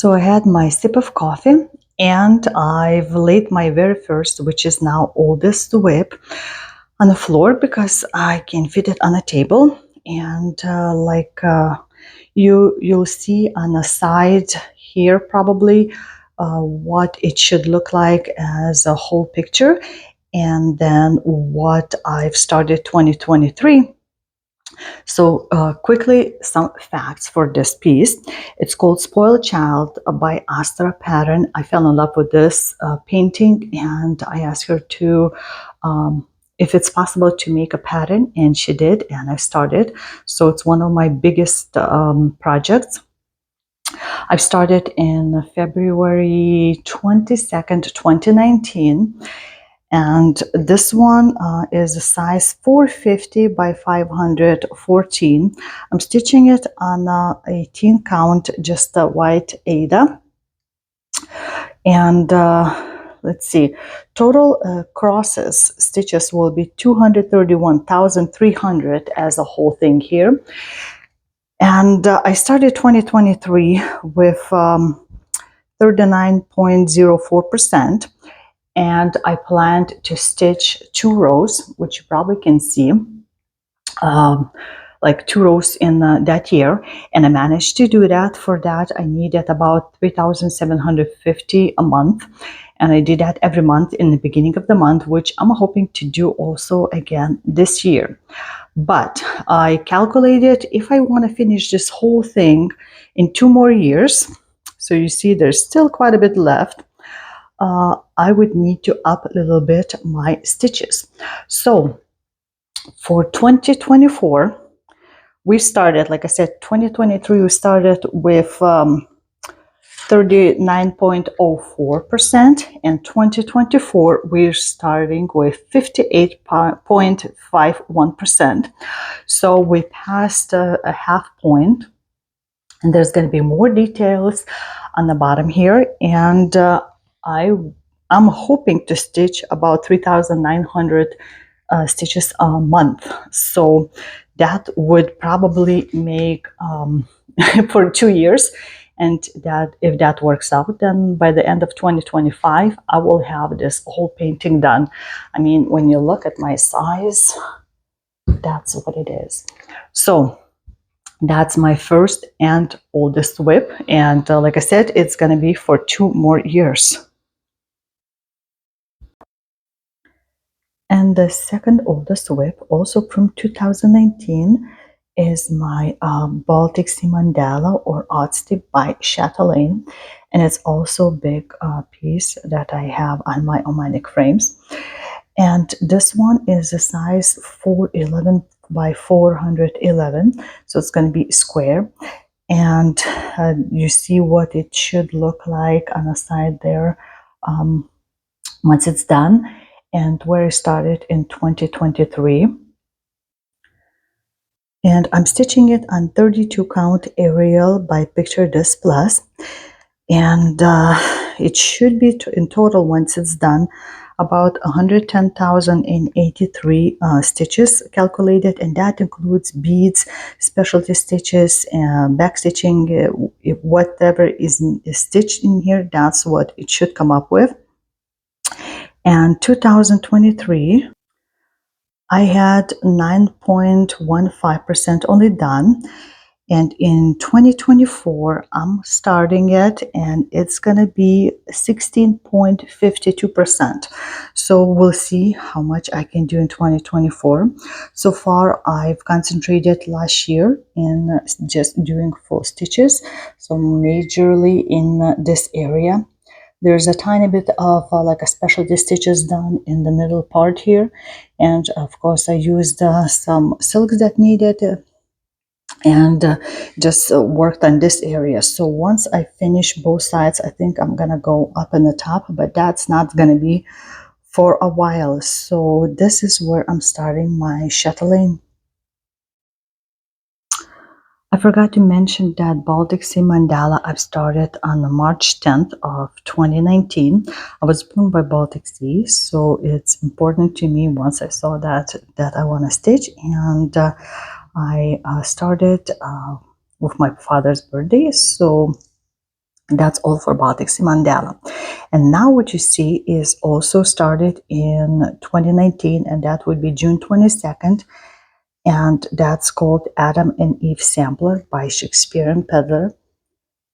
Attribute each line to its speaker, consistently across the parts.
Speaker 1: So I had my sip of coffee and I've laid my very first, which is now oldest whip, on the floor because I can fit it on a table. And you'll see on the side here probably what it should look like as a whole picture, and then what I've started 2023. So quickly, some facts for this piece. It's called Spoiled Child by Astra Pattern. I fell in love with this painting and I asked her to, if it's possible to make a pattern, and she did, and I started. So it's one of my biggest projects. I've started in February 22nd, 2019. And this one is a size 450 by 514. I'm stitching it on a 18 count, just a white Ada. And let's see, total crosses, stitches will be 231,300 as a whole thing here. And I started 2023 with 39.04%. And I planned to stitch 2 rows, which you probably can see, like 2 rows in that year. And I managed to do that. For that, I needed about 3,750 a month. And I did that every month in the beginning of the month, which I'm hoping to do also again this year. But I calculated if I want to finish this whole thing in 2 more years, so you see there's still quite a bit left, I would need to up a little bit my stitches. So for 2024, we started, like I said, 2023, we started with 39.04%, and 2024, we're starting with 58.51%. So we passed a half point, and there's going to be more details on the bottom here. And I'm hoping to stitch about 3,900 stitches a month. So that would probably make for 2 years. And that if that works out, then by the end of 2025, I will have this whole painting done. I mean, when you look at my size, that's what it is. So that's my first and oldest whip. And like I said, it's going to be for 2 more years. And the second oldest whip, also from 2019, is my Baltic Sea Mandala or Odd Stip by Chatelaine. And it's also a big piece that I have on my Omanic frames. And this one is a size 411 by 411. So it's going to be square. And you see what it should look like on the side there once it's done. And where I started in 2023. And I'm stitching it on 32 count Arial by Picture This Plus. And it should be in total, once it's done, about 110,083 stitches calculated, and that includes beads, specialty stitches, back stitching, whatever is stitched in here, that's what it should come up with. And 2023, I had 9.15% only done. And in 2024, I'm starting it, and it's going to be 16.52%. So we'll see how much I can do in 2024. So far, I've concentrated last year in just doing full stitches. So majorly in this area. There's a tiny bit of like a specialty stitches done in the middle part here. And of course, I used some silks that needed and just worked on this area. So once I finish both sides, I think I'm gonna go up in the top, but that's not gonna be for a while. So this is where I'm starting my Chatelaine. I forgot to mention that Baltic Sea Mandala I've started on March 10th of 2019. I was blown by Baltic Sea, so it's important to me once I saw that I want to stitch, and I started with my father's birthday. So That's all for Baltic Mandala. And now what you see is also started in 2019, and that would be June 22nd. And that's called Adam and Eve Sampler by Shakespearean Peddler.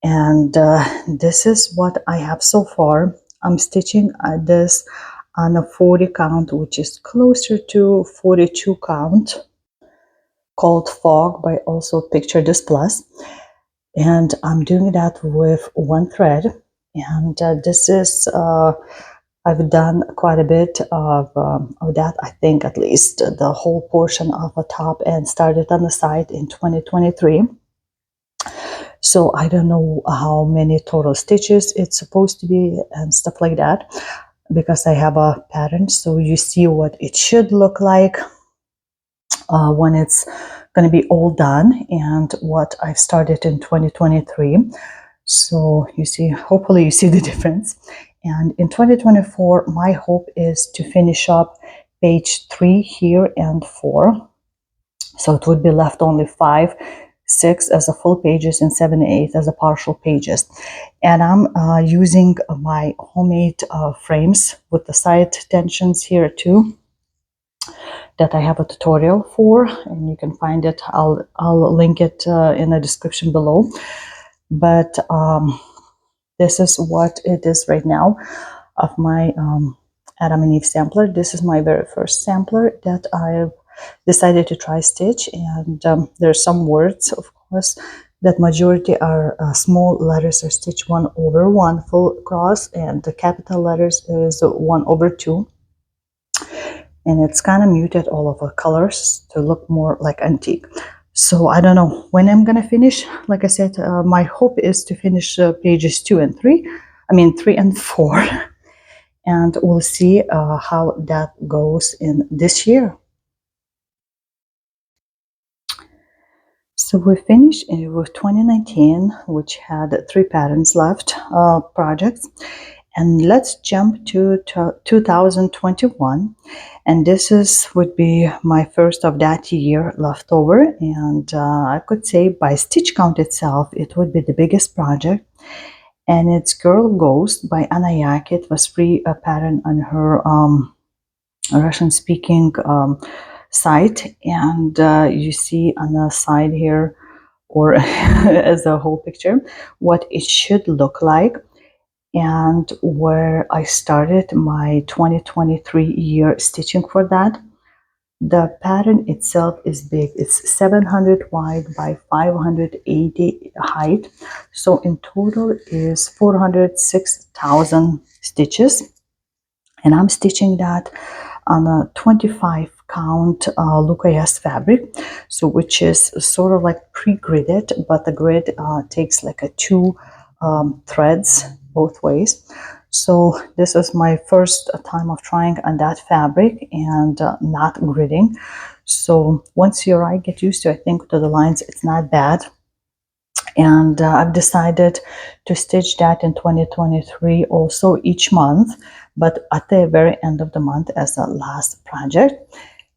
Speaker 1: And this is what I have so far. I'm stitching this on a 40 count, which is closer to 42 count, called Fog by also Picture This Plus. And I'm doing that with one thread. And this is, I've done quite a bit of that, I think at least the whole portion of the top, and started on the side in 2023. So I don't know how many total stitches it's supposed to be and stuff like that, because I have a pattern. So you see what it should look like when it's going to be all done, and what I've started in 2023. So you see, hopefully you see the difference. And in 2024, my hope is to finish up page 3 here and 4. So it would be left only 5, 6 as a full pages and 7 and 8 as a partial pages. And I'm using my homemade frames with the side tensions here too, that I have a tutorial for, and you can find it. I'll link it in the description below. But this is what it is right now of my Adam and Eve sampler. This is my very first sampler that I've decided to try stitch, and there's some words, of course, that majority are small letters are stitched 1/1 full cross, and the capital letters is 1/2. And it's kind of muted all of the colors to look more like antique. So I don't know when I'm gonna finish. Like I said, my hope is to finish pages 2 and 3. I mean 3 and 4, and we'll see how that goes in this year. So we finished with 2019, which had 3 patterns left, projects. And let's jump to 2021. And would be my first of that year left over. And I could say by stitch count itself, it would be the biggest project. And it's Girl Ghost by Anna Yak. It was free pattern on her Russian-speaking site. And you see on the side here, or as a whole picture, what it should look like. And where I started my 2023 year stitching for that. The pattern itself is big. It's 700 wide by 580 height. So in total is 406,000 stitches. And I'm stitching that on a 25 count Lucas fabric, so which is sort of like pre-gridded, but the grid takes like a 2 threads both ways. So this is my first time of trying on that fabric and not gridding. So once your eye get used to, I think, to the lines, it's not bad. And I've decided to stitch that in 2023 also each month, but at the very end of the month as the last project.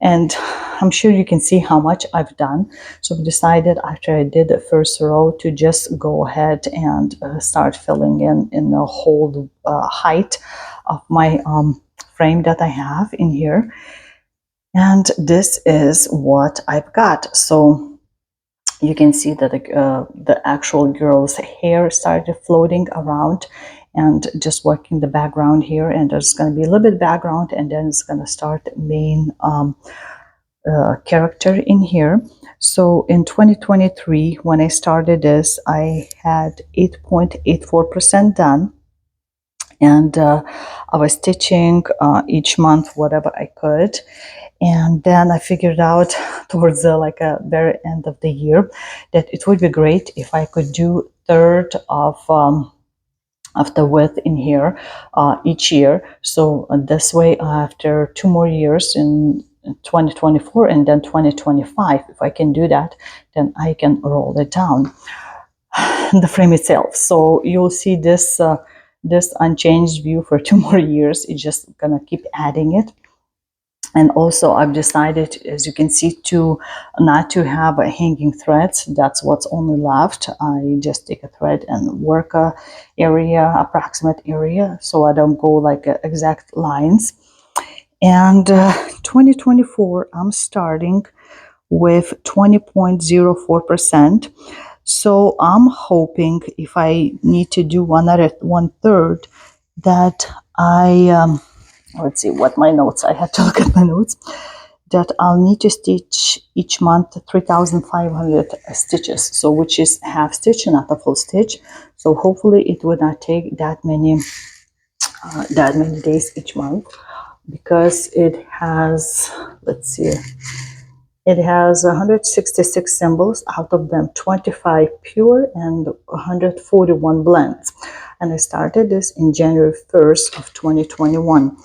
Speaker 1: And I'm sure you can see how much I've done. So I've decided after I did the first row to just go ahead and start filling in the whole height of my frame that I have in here. And this is what I've got. So you can see that the actual girl's hair started floating around, and just working the background here, and there's going to be a little bit background, and then it's going to start main character in here. So in 2023, when I started this, I had 8.84% done, and I was stitching each month whatever I could. And then I figured out towards the very end of the year that it would be great if I could do third of the width in here each year. So this way, after 2 more years in 2024 and then 2025, if I can do that, then I can roll it down the frame itself. So you'll see this this unchanged view for 2 more years. It's just gonna keep adding it. And also I've decided, as you can see, to not to have a hanging threads. That's what's only left. I just take a thread and work a area, approximate area, so I don't go like exact lines. And 2024, I'm starting with 20.04%. So I'm hoping if I need to do one third, that I let's see what my notes. I have to look at my notes. That I'll need to stitch each month 3,500 stitches. So which is half stitch, not a full stitch. So hopefully it would not take that many days each month, because it has, let's see, it has 166 symbols, out of them 25 pure and 141 blends. And I started this in January 1st of 2021.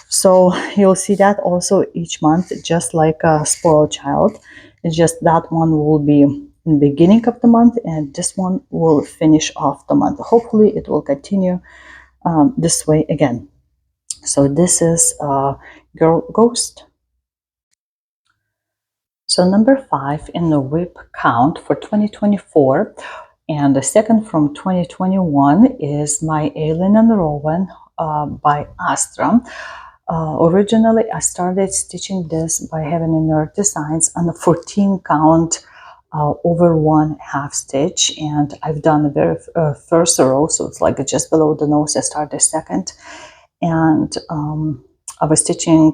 Speaker 1: So you'll see that also each month, just like a spoiled child. It's just that one will be in the beginning of the month, and this one will finish off the month. Hopefully it will continue this way again. So this is Girl Ghost. So number 5 in the whip count for 2024, and the second from 2021 is my Aileen and Rowan by Astra. Originally, I started stitching this by having Inir Designs on the 14 count over one half stitch, and I've done the very first row, so it's like just below the nose. I started second, and I was stitching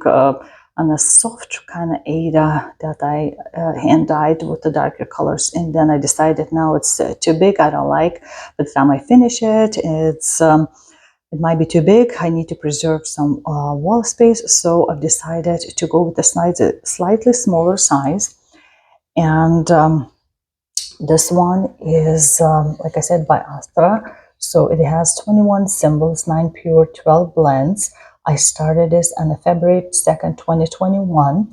Speaker 1: on a soft kind of Ada that I hand dyed with the darker colors, and then I decided now it's too big. I don't like. By the time I finish it, it might be too big. I need to preserve some wall space, so I've decided to go with a slightly smaller size. And this one is, like I said, by Astra. So it has 21 symbols, 9 pure, 12 blends. I started this on February 2nd, 2021,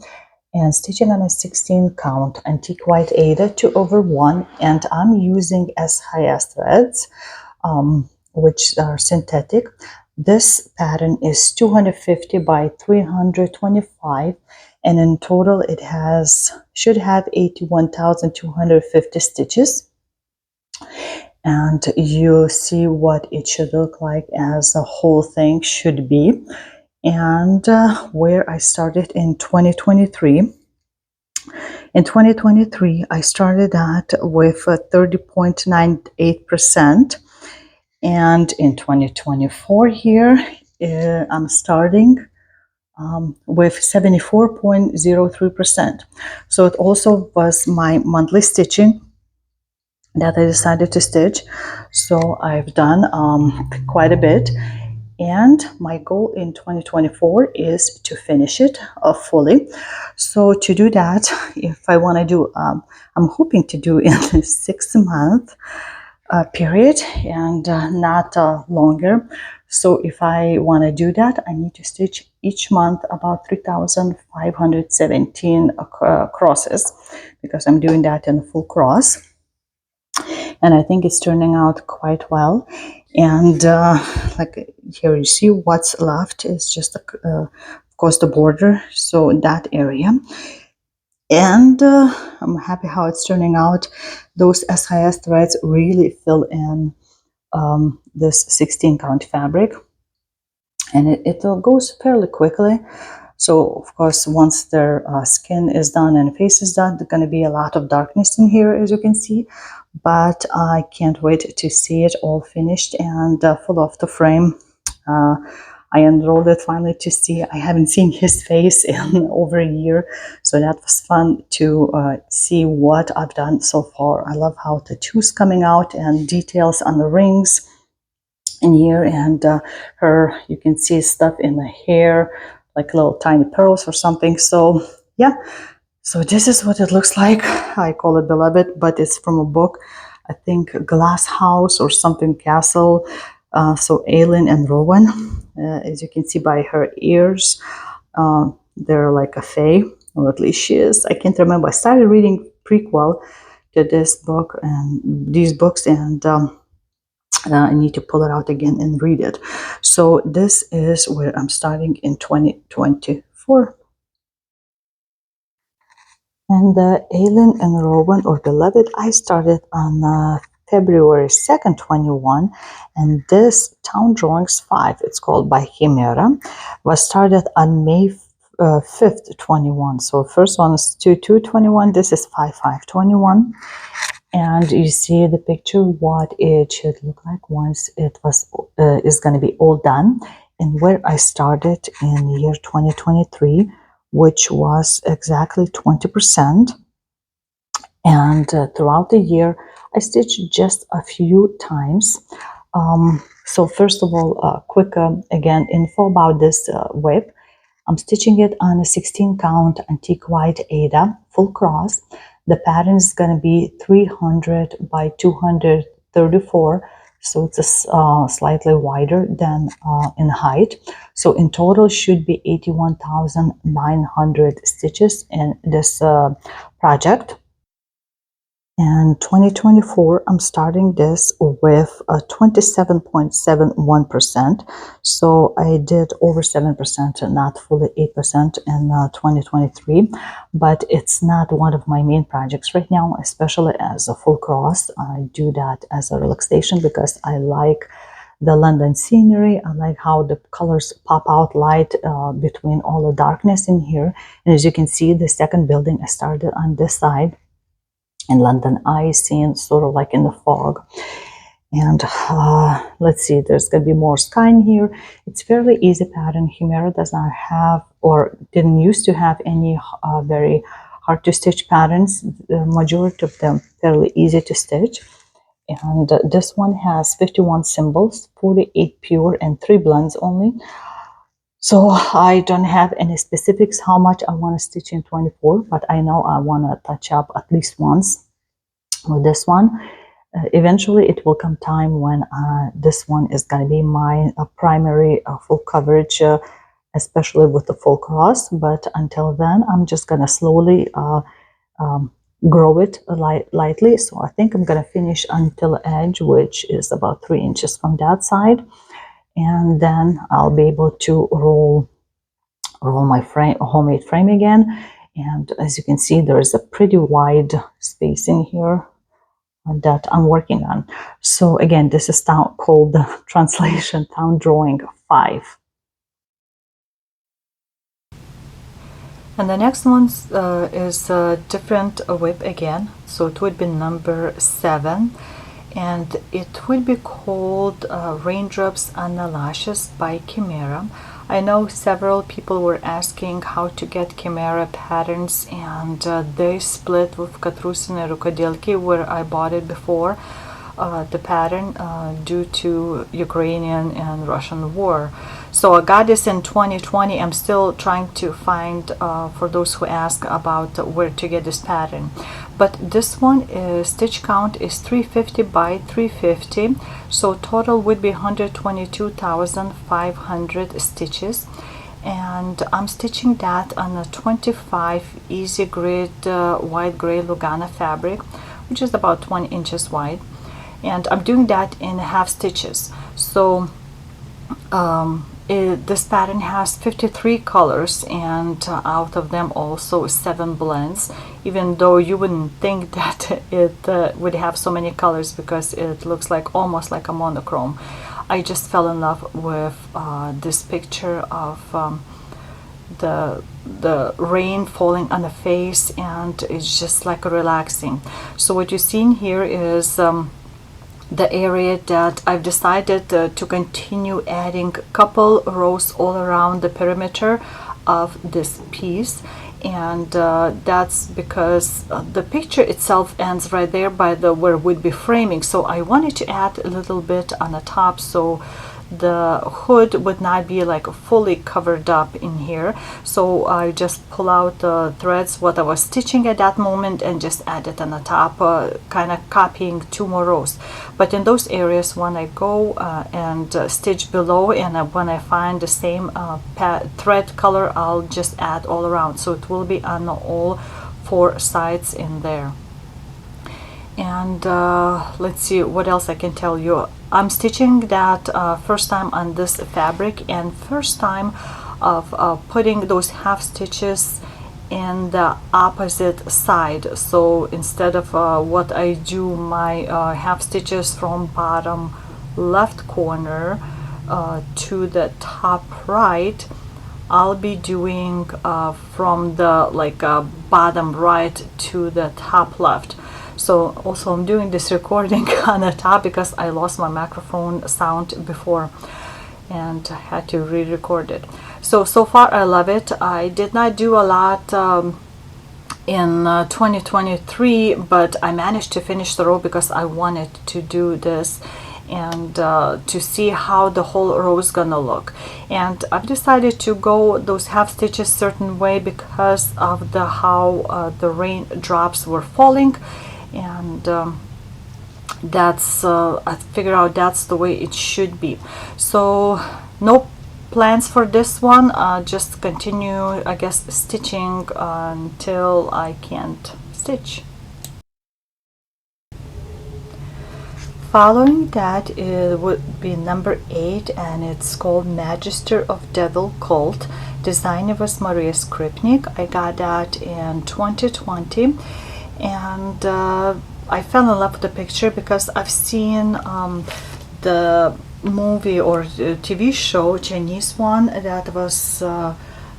Speaker 1: and stitching on a 16 count antique white Ada 2/1, and I'm using SIS threads, which are synthetic. This pattern is 250 by 325, and in total it should have 81,250 stitches. And you see what it should look like as a whole thing should be. And where I started in 2023. In 2023, I started that with 30.98%. And in 2024 here, I'm starting with 74.03%. So it also was my monthly stitching that I decided to stitch. So I've done quite a bit. And my goal in 2024 is to finish it fully. So to do that, if I want to do, I'm hoping to do in a 6-month period and not longer. So if I want to do that, I need to stitch each month about 3,517 crosses, because I'm doing that in a full cross. And I think it's turning out quite well. And like here you see what's left is just of course the border, so in that area. And I'm happy how it's turning out. Those SIS threads really fill in this 16 count fabric, and it goes fairly quickly. So of course, once their skin is done and face is done, there's going to be a lot of darkness in here, as you can see. But I can't wait to see it all finished and full of the frame. I unrolled it finally to see. I haven't seen his face in over a year, so that was fun to see what I've done so far. I love how the tooth's coming out and details on the rings in here, and you can see stuff in the hair, like little tiny pearls or something. So yeah, so this is what it looks like. I call it Beloved, but it's from a book, I think Glass House or something, Castle. So Aileen and Rowan, as you can see by her ears, they're like a fae, or at least she is. I can't remember. I started reading prequel to this book and these books, and I need to pull it out again and read it. So this is where I'm starting in 2024. And Aileen and Rowan, or Beloved, I started on February 2nd, 21, and this Town Drawings 5, it's called by Chimra, was started on May 5th, 21. So first one is 2/2/21, this is 5/5/21. And you see the picture what it should look like once it was is going to be all done, and where I started in year 2023, which was exactly 20%. And throughout the year I stitched just a few times. So first of all, quick again info about this whip. I'm stitching it on a 16 count antique white Ada full cross. The pattern is going to be 300 by 234, so it's slightly wider than in height. So in total should be 81,900 stitches in this project. And 2024, I'm starting this with a 27.71%. So I did over 7%, not fully 8% in 2023. But it's not one of my main projects right now, especially as a full cross. I do that as a relaxation because I like the London scenery. I like how the colors pop out light between all the darkness in here. And as you can see, the second building I started on this side. In London eye seen sort of like in the fog. And let's see, there's going to be more sky in here. It's fairly easy pattern. Chimra does not have, or didn't used to have, any very hard to stitch patterns. The majority of them fairly easy to stitch. And this one has 51 symbols, 48 pure and 3 blends only. So I don't have any specifics how much I want to stitch in 24, but I know I want to touch up at least once with this one. Eventually it will come time when this one is going to be my primary full coverage, especially with the full cross. But until then, I'm just going to slowly grow it lightly. So I think I'm going to finish until the edge, which is about 3 inches from that side. And then I'll be able to roll my frame, homemade frame again. And as you can see, there is a pretty wide space in here that I'm working on. So again, this is called the translation Town Drawing 5. And the next one is a different whip again. So it would be number 7. And it will be called Raindrops on the Lashes by Chimra. I know several people were asking how to get Chimra patterns, and they split with Katrusina Rukodelki, where I bought it before, the pattern, due to Ukrainian and Russian war. So I got this in 2020. I'm still trying to find, for those who ask about where to get this pattern. But this one is stitch count is 350 by 350, so total would be 122,500 stitches. And I'm stitching that on a 25 easy grid white gray Lugana fabric, which is about 20 inches wide. And I'm doing that in half stitches. So this pattern has 53 colors, and out of them also 7 blends, even though you wouldn't think that it would have so many colors because it looks like almost like a monochrome. I just fell in love with this picture of the rain falling on the face, and it's just like relaxing. So what you're seeing here is the area that I've decided to continue adding a couple rows all around the perimeter of this piece. And that's because the picture itself ends right there by the where it would be framing. So I wanted to add a little bit on the top, so the hood would not be like fully covered up in here. So I just pull out the threads what I was stitching at that moment and just add it on the top, kind of copying 2 more rows. But in those areas, when I go and stitch below, and when I find the same thread color, I'll just add all around, so it will be on all 4 sides in there. And let's see what else I can tell you. I'm stitching that first time on this fabric, and first time of putting those half stitches in the opposite side. So instead of what I do, my half stitches from bottom left corner to the top right, I'll be doing from the bottom right to the top left. So also I'm doing this recording on the top because I lost my microphone sound before and I had to re-record it. So far I love it. I did not do a lot in 2023, but I managed to finish the row because I wanted to do this and to see how the whole row is gonna look. And I've decided to go those half stitches certain way because of the how the raindrops were falling, and that's I figured out that's the way it should be. So no plans for this one, just continue, I guess, stitching until I can't stitch. Following that, it would be number 8, and it's called Magister of Devil Cult. Designer was Maria Skripnik. I got that in 2020, and I fell in love with the picture because I've seen the movie or TV show, Chinese one, that was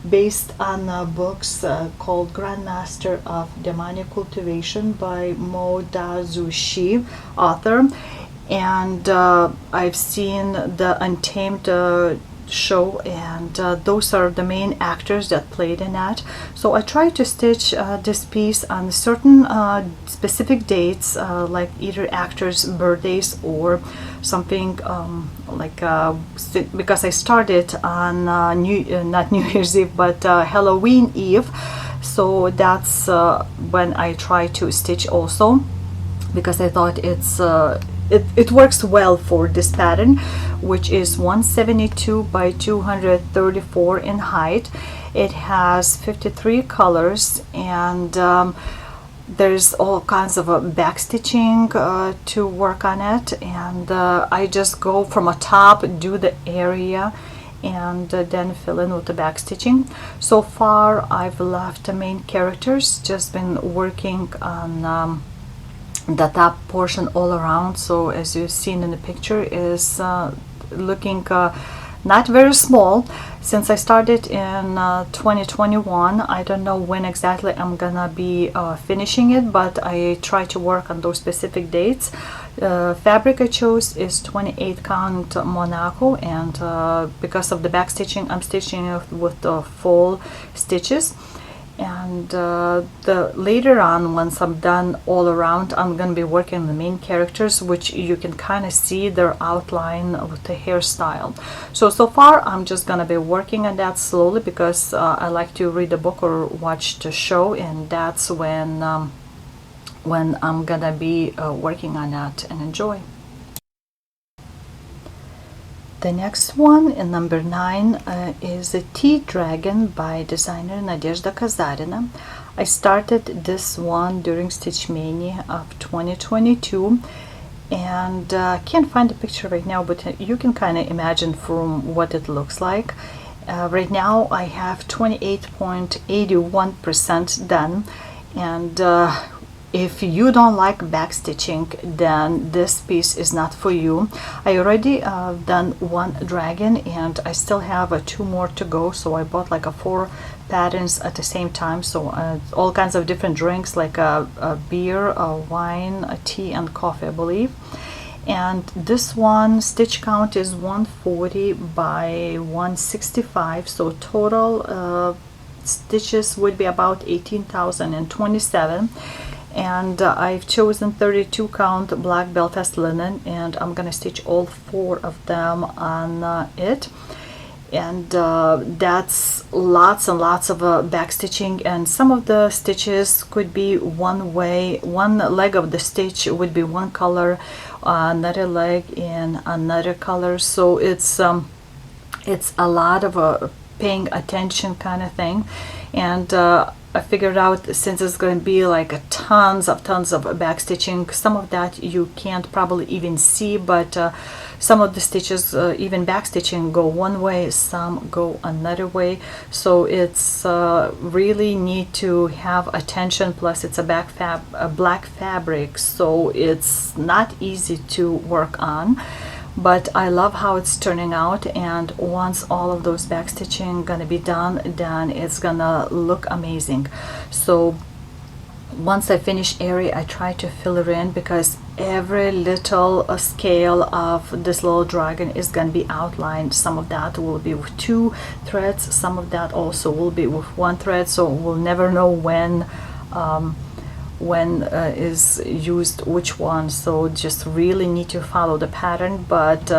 Speaker 1: based on books called Grandmaster of Demonic Cultivation by Mo Da Zushi, author. And I've seen the Untamed show, and those are the main actors that played in that. So I tried to stitch this piece on certain specific dates, like either actors' birthdays or something because I started on not New Year's Eve, but Halloween Eve. So that's when I try to stitch also, because I thought it works well for this pattern, which is 172 by 234 in height. It has 53 colors, and there's all kinds of back stitching to work on it, and I just go from a top, do the area, and then fill in with the back stitching. So far I've left the main characters, just been working on the top portion all around. So as you've seen in the picture, is looking not very small. Since I started in 2021, I don't know when exactly I'm gonna be finishing it, but I try to work on those specific dates. Fabric I chose is 28 count Monaco, and because of the back stitching, I'm stitching it with the full stitches. And later on, once I'm done all around, I'm gonna be working on the main characters, which you can kind of see their outline with the hairstyle. So far I'm just gonna be working on that slowly, because I like to read a book or watch the show, and that's when I'm gonna be working on that and enjoy. The next one, in number 9, is a Tea Dragon by designer Nadezhda Kazarina. I started this one during Stitch Mania of 2022, and can't find the picture right now, but you can kind of imagine from what it looks like. Right now I have 28.81% done, and if you don't like back stitching, then this piece is not for you. I already done one dragon, and I still have 2 more to go. So I bought like 4 patterns at the same time. So all kinds of different drinks, like a beer, a wine, a tea, and coffee, I believe. And this one stitch count is 140 by 165. So total stitches would be about 18,027. And I've chosen 32 count black Belfast linen, and I'm gonna stitch all 4 of them on it. And that's lots and lots of back stitching, and some of the stitches could be one way. One leg of the stitch would be one color, another leg in another color. So it's a lot of paying attention kind of thing. And I figured out, since it's going to be like tons of back stitching, some of that you can't probably even see, but some of the stitches, even back stitching, go one way, some go another way, so it's really need to have attention. Plus it's a black fabric, so it's not easy to work on. But I love how it's turning out, and once all of those back stitching gonna be done, then it's gonna look amazing. So once I finish area, I try to fill it in, because every little scale of this little dragon is gonna be outlined. Some of that will be with 2 threads, some of that also will be with 1 thread, so we'll never know when is used which one. So just really need to follow the pattern, but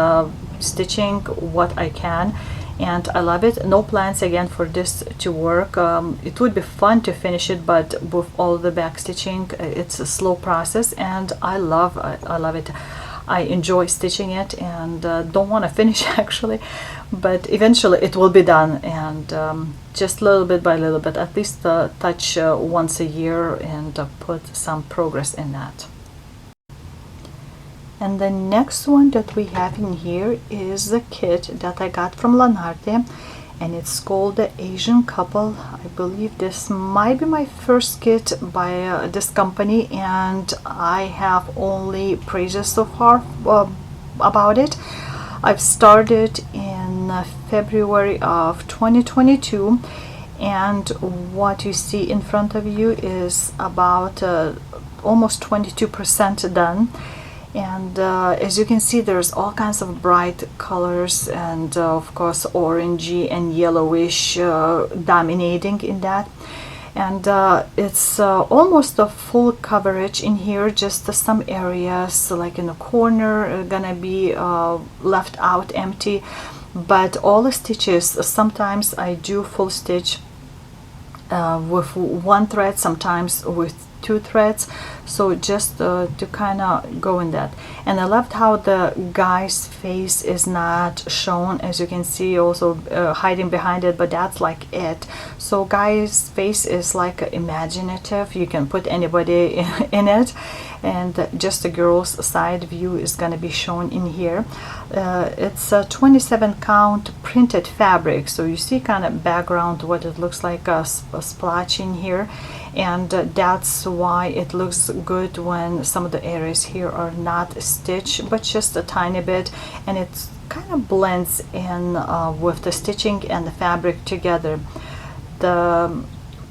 Speaker 1: stitching what I can, and I love it. No plans again for this to work. It would be fun to finish it, but with all the back stitching, it's a slow process, and I love it. I enjoy stitching it, and don't want to finish actually, but eventually it will be done, and just little bit by little bit, at least touch once a year, and put some progress in that. And the next one that we have in here is the kit that I got from Lanarte, and it's called the Asian Couple. I believe this might be my first kit by this company, and I have only praises so far about it. I've started in February of 2022, and what you see in front of you is about almost 22% done. And as you can see, there's all kinds of bright colors, and of course orangey and yellowish dominating in that. And it's almost a full coverage in here, just some areas like in the corner are gonna be left out empty, but all the stitches, sometimes I do full stitch with 1 thread, sometimes with 2 threads, so just to kind of go in that. And I loved how the guy's face is not shown, as you can see, also hiding behind it, but that's like it. So guy's face is like imaginative, you can put anybody in it, and just the girl's side view is going to be shown in here. It's a 27 count printed fabric, so you see kind of background what it looks like, a splotch in here, and that's why it looks good when some of the areas here are not stitched, but just a tiny bit, and it kind of blends in with the stitching and the fabric together. The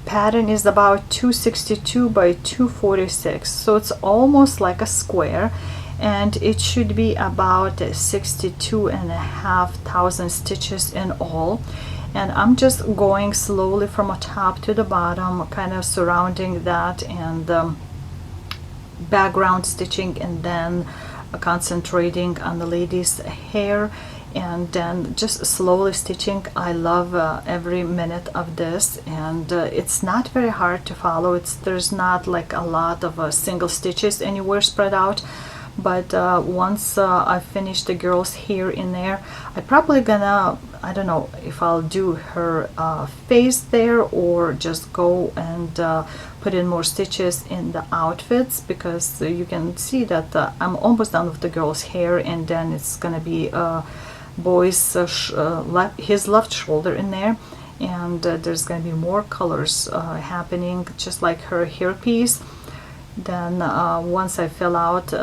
Speaker 1: pattern is about 262 by 246, so it's almost like a square, and it should be about 62,500 stitches in all. And I'm just going slowly from a top to the bottom, kind of surrounding that, and background stitching, and then concentrating on the lady's hair, and then just slowly stitching. I love every minute of this, and it's not very hard to follow. There's not like a lot of single stitches anywhere spread out, but once I finish the girl's hair in there, I probably gonna, I don't know if I'll do her face there, or just go and put in more stitches in the outfits, because you can see that I'm almost done with the girl's hair, and then it's gonna be boy's his left shoulder in there, and there's gonna be more colors happening, just like her hairpiece. Then once I fill out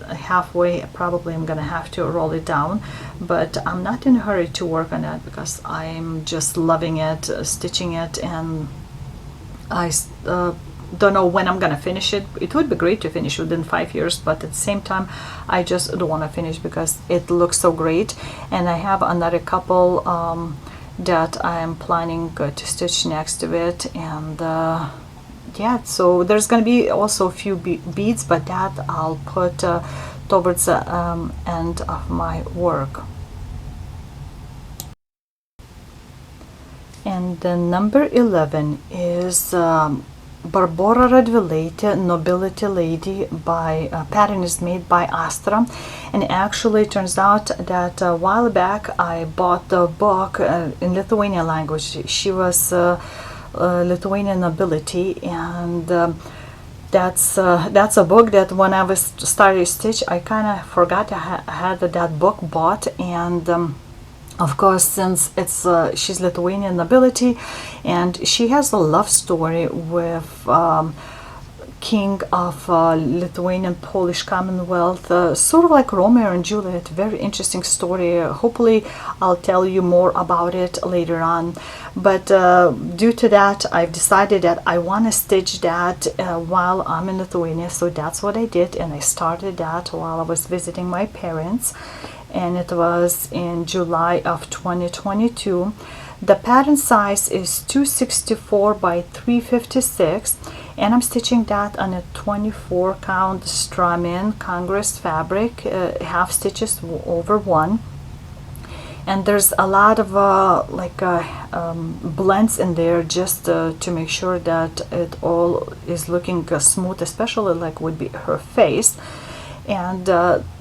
Speaker 1: halfway, probably I'm gonna have to roll it down, but I'm not in a hurry to work on that, because I'm just loving it, stitching it, and I don't know when I'm gonna finish it. It would be great to finish within 5 years, but at the same time I just don't want to finish because it looks so great. And I have another couple that I'm planning to stitch next to it, and yeah, so there's gonna be also a few beads, but that I'll put towards the end of my work. And the number 11 is Barbora Radvilaitė, Nobility Lady, by pattern is made by Astra. And actually it turns out that a while back I bought the book in Lithuanian language. She was Lithuanian Nobility, and that's a book that when I was starting to stitch, I kind of forgot I had that book bought. And of course, since it's she's Lithuanian nobility, and she has a love story with king of Lithuanian Polish Commonwealth, sort of like Romeo and Juliet. Very interesting story. Hopefully I'll tell you more about it later on. But due to that, I've decided that I want to stitch that while I'm in Lithuania, so that's what I did, and I started that while I was visiting my parents, and it was in July of 2022. The pattern size is 264 by 356, and I'm stitching that on a 24 count strum-in Congress fabric, half stitches over one. And there's a lot of blends in there, just to make sure that it all is looking smooth, especially like would be her face. And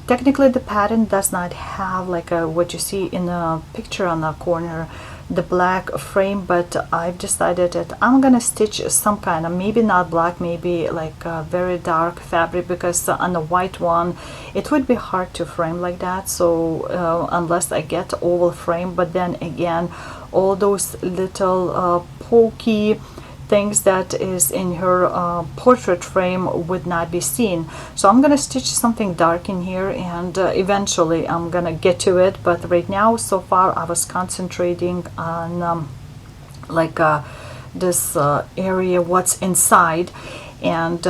Speaker 1: technically the pattern does not have like what you see in a picture on the corner, the black frame, but I've decided that I'm gonna stitch some kind of, maybe not black, maybe like a very dark fabric, because on the white one it would be hard to frame like that. So unless I get oval frame, but then again, all those little pokey things that is in her portrait frame would not be seen. So I'm gonna stitch something dark in here, and eventually I'm gonna get to it. But right now, so far, I was concentrating on this area, what's inside, and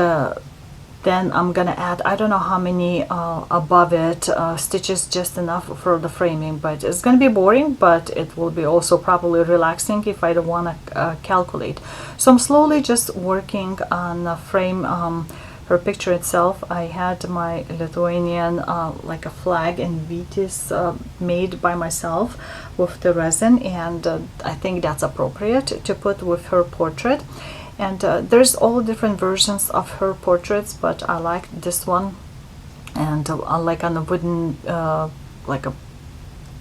Speaker 1: then I'm gonna add, I don't know how many above it, stitches, just enough for the framing. But it's gonna be boring, but it will be also probably relaxing if I don't want to calculate. So I'm slowly just working on the frame, her picture itself. I had my Lithuanian like a flag and Vytis made by myself with the resin, and I think that's appropriate to put with her portrait. And there's all different versions of her portraits, but I like this one, and like on a wooden like a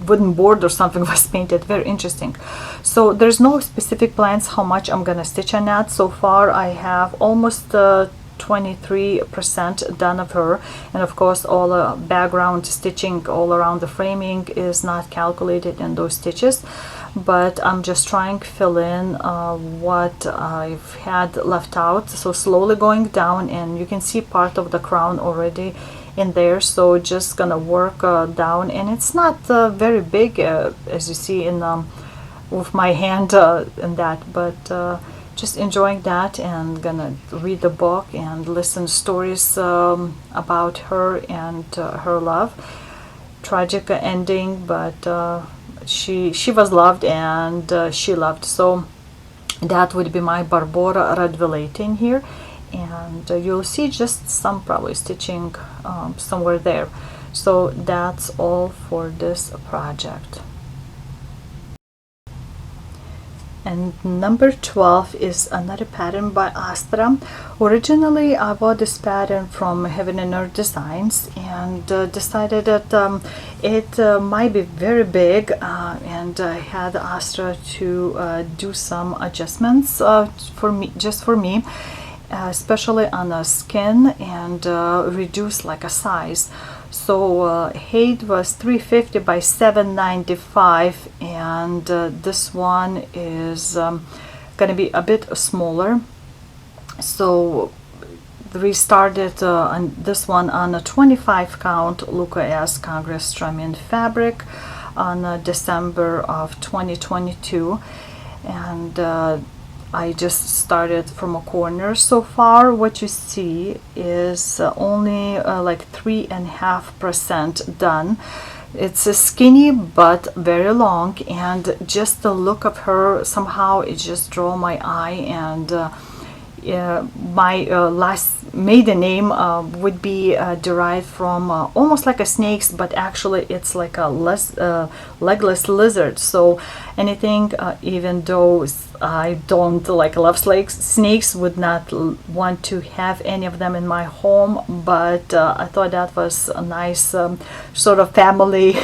Speaker 1: wooden board or something was painted. Very interesting. So there's no specific plans how much I'm gonna stitch on that. So far I have almost 23% done of her, and of course all the background stitching all around the framing is not calculated in those stitches, but I'm just trying to fill in what I've had left out. So slowly going down, and you can see part of the crown already in there. So just gonna work down, and it's not very big as you see in with my hand in that, but just enjoying that, and gonna read the book and listen stories about her and her love. Tragic ending, but she was loved, and she loved. So that would be my Barbora Radvilaitė in here, and you'll see just some probably stitching somewhere there. So that's all for this project. And number 12 is another pattern by Astra. Originally I bought this pattern from Heaven and Earth Designs, and decided that it might be very big, and I had Astra to do some adjustments for me, just for me, especially on the skin, and reduce like a size. So height was 350 by 795, and this one is gonna be a bit smaller. So we started on this one on a 25 count Luca S Congress strum-in fabric on December of 2022, and I just started from a corner. So far what you see is only like 3.5% done. It's skinny but very long, and just the look of her, somehow it just drew my eye, and my last maiden name would be derived from almost like a snake's, but actually it's like a legless lizard. So anything, even though I don't like love snakes, would not want to have any of them in my home, but I thought that was a nice sort of family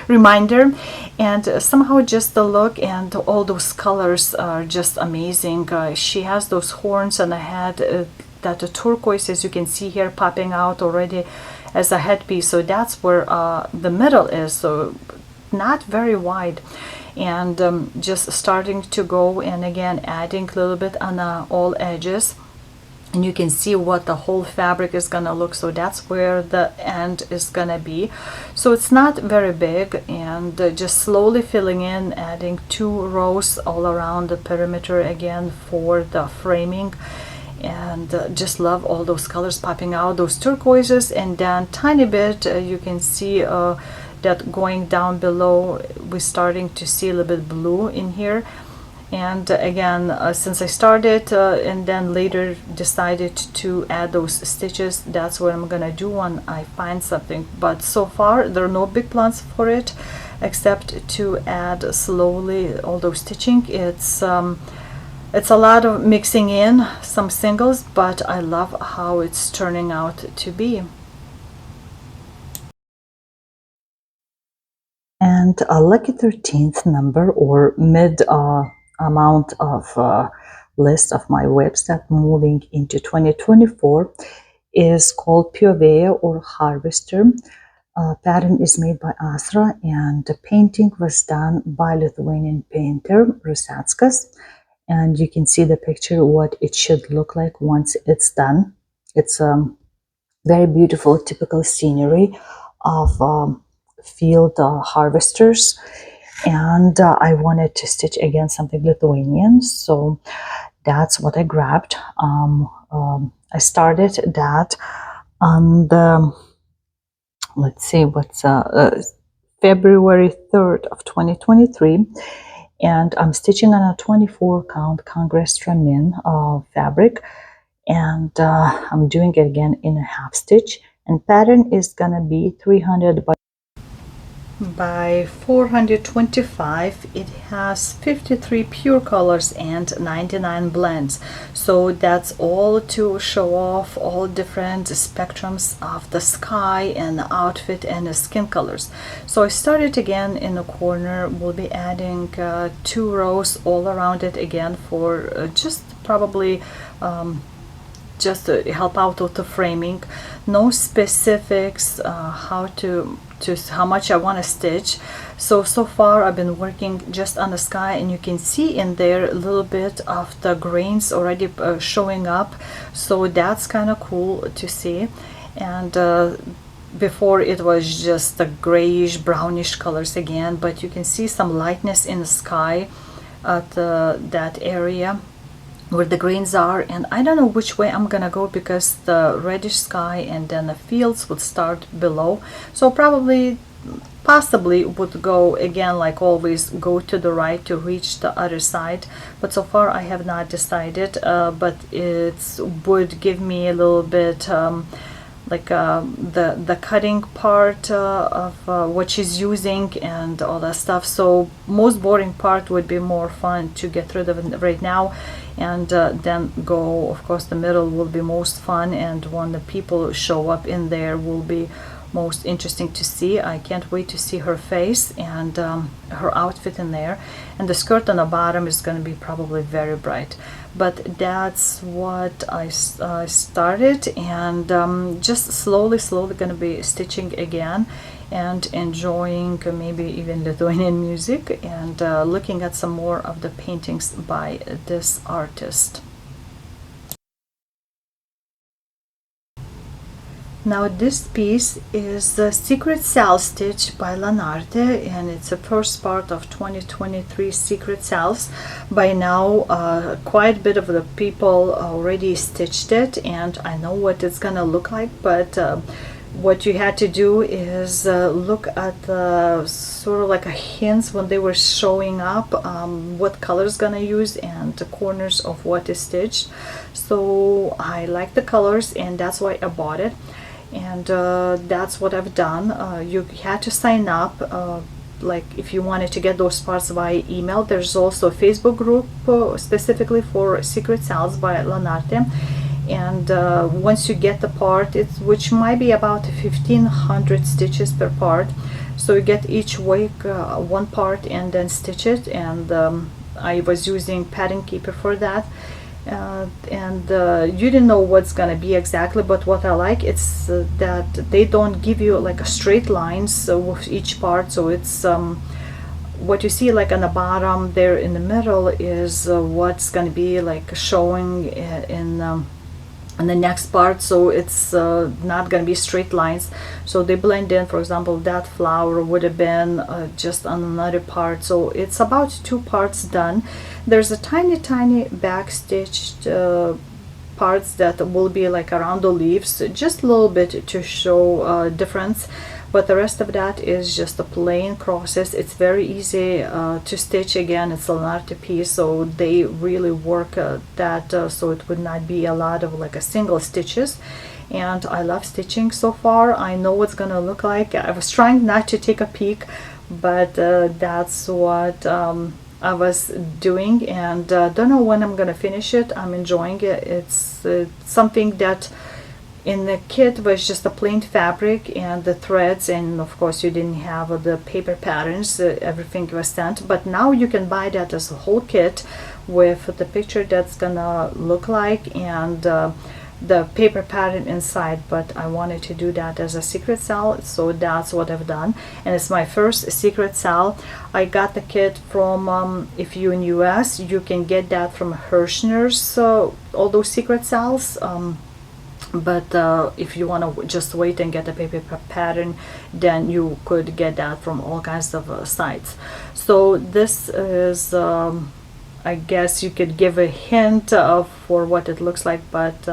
Speaker 1: reminder. And somehow just the look and all those colors are just amazing. She has those horns and a head that turquoise, as you can see here, popping out already as a headpiece. So that's where the middle is, so not very wide. And just starting to go, and again adding a little bit on all edges, and you can see what the whole fabric is gonna look. So that's where the end is gonna be. So it's not very big, and just slowly filling in, adding 2 rows all around the perimeter again for the framing. And just love all those colors popping out, those turquoises, and then tiny bit you can see that going down below, we're starting to see a little bit blue in here. And again, since I started and then later decided to add those stitches, that's what I'm gonna do when I find something. But so far there are no big plans for it, except to add slowly all those stitching. It's a lot of mixing in some singles, but I love how it's turning out to be. And a lucky 13th number, or mid amount of list of my webs that moving into 2024, is called Pvea or Harvester. Pattern is made by Asra, and the painting was done by Lithuanian painter Rusackas. And you can see the picture what it should look like once it's done. It's very beautiful, typical scenery of field harvesters. And I wanted to stitch again something Lithuanian, so that's what I grabbed. I started that on the, let's see, what's February 3rd of 2023, and I'm stitching on a 24 count Congress Ramin fabric, and I'm doing it again in a half stitch, and pattern is gonna be 300 by 425. It has 53 pure colors and 99 blends, so that's all to show off all different spectrums of the sky and the outfit and the skin colors. So I started again in the corner. We'll be adding 2 rows all around it again for just probably just to help out with the framing. No specifics how much I want to stitch. So far I've been working just on the sky, and you can see in there a little bit of the grains already showing up, so that's kind of cool to see. And before it was just the grayish brownish colors again, but you can see some lightness in the sky at that area where the grains are. And I don't know which way I'm gonna go, because the reddish sky and then the fields would start below, so possibly would go again, like always, go to the right to reach the other side. But so far I have not decided, but it would give me a little bit like the cutting part of what she's using and all that stuff. So most boring part would be more fun to get rid of right now, and then go, of course the middle will be most fun, and when the people show up in there will be most interesting to see. I can't wait to see her face and her outfit in there, and the skirt on the bottom is going to be probably very bright. But that's what I started, and just slowly going to be stitching again and enjoying maybe even Lithuanian music, and looking at some more of the paintings by this artist. Now this piece is the Secret Salve Stitch by Lanarte, and it's the first part of 2023 Secret Salves. By now quite a bit of the people already stitched it, and I know what it's gonna look like, but what you had to do is look at the sort of like a hints when they were showing up, what colors gonna use and the corners of what is stitched. So I like the colors, and that's why I bought it. And that's what I've done. You had to sign up, like if you wanted to get those parts via email. There's also a Facebook group specifically for Secret Sales by Lanarte. And once you get the part, which might be about 1500 stitches per part, so you get each week one part and then stitch it. And I was using pattern keeper for that. And you didn't know what's gonna be exactly, but what I like, it's that they don't give you like a straight lines with each part. So it's what you see like on the bottom there in the middle is what's gonna be like showing in the next part. So it's not gonna be straight lines, so they blend in. For example, that flower would have been just on another part. So it's about 2 parts done. There's a tiny back stitched parts that will be like around the leaves, just a little bit to show difference, but the rest of that is just a plain crosses. It's very easy to stitch. Again, it's a Lanarte piece, so they really work that so it would not be a lot of like a single stitches. And I love stitching so far. I know what's gonna look like. I was trying not to take a peek, but that's what I was doing, and don't know when I'm gonna finish it. I'm enjoying it. It's something that in the kit was just a plain fabric and the threads, and of course you didn't have the paper patterns. Everything was sent, but now you can buy that as a whole kit with the picture that's gonna look like and the paper pattern inside. But I wanted to do that as a secret sale, so that's what I've done, and it's my first secret sale. I got the kit from if you in US, you can get that from Hirschner's, all those secret sales. But if you want to just wait and get a paper pattern, then you could get that from all kinds of sites. So this is I guess you could give a hint of for what it looks like, but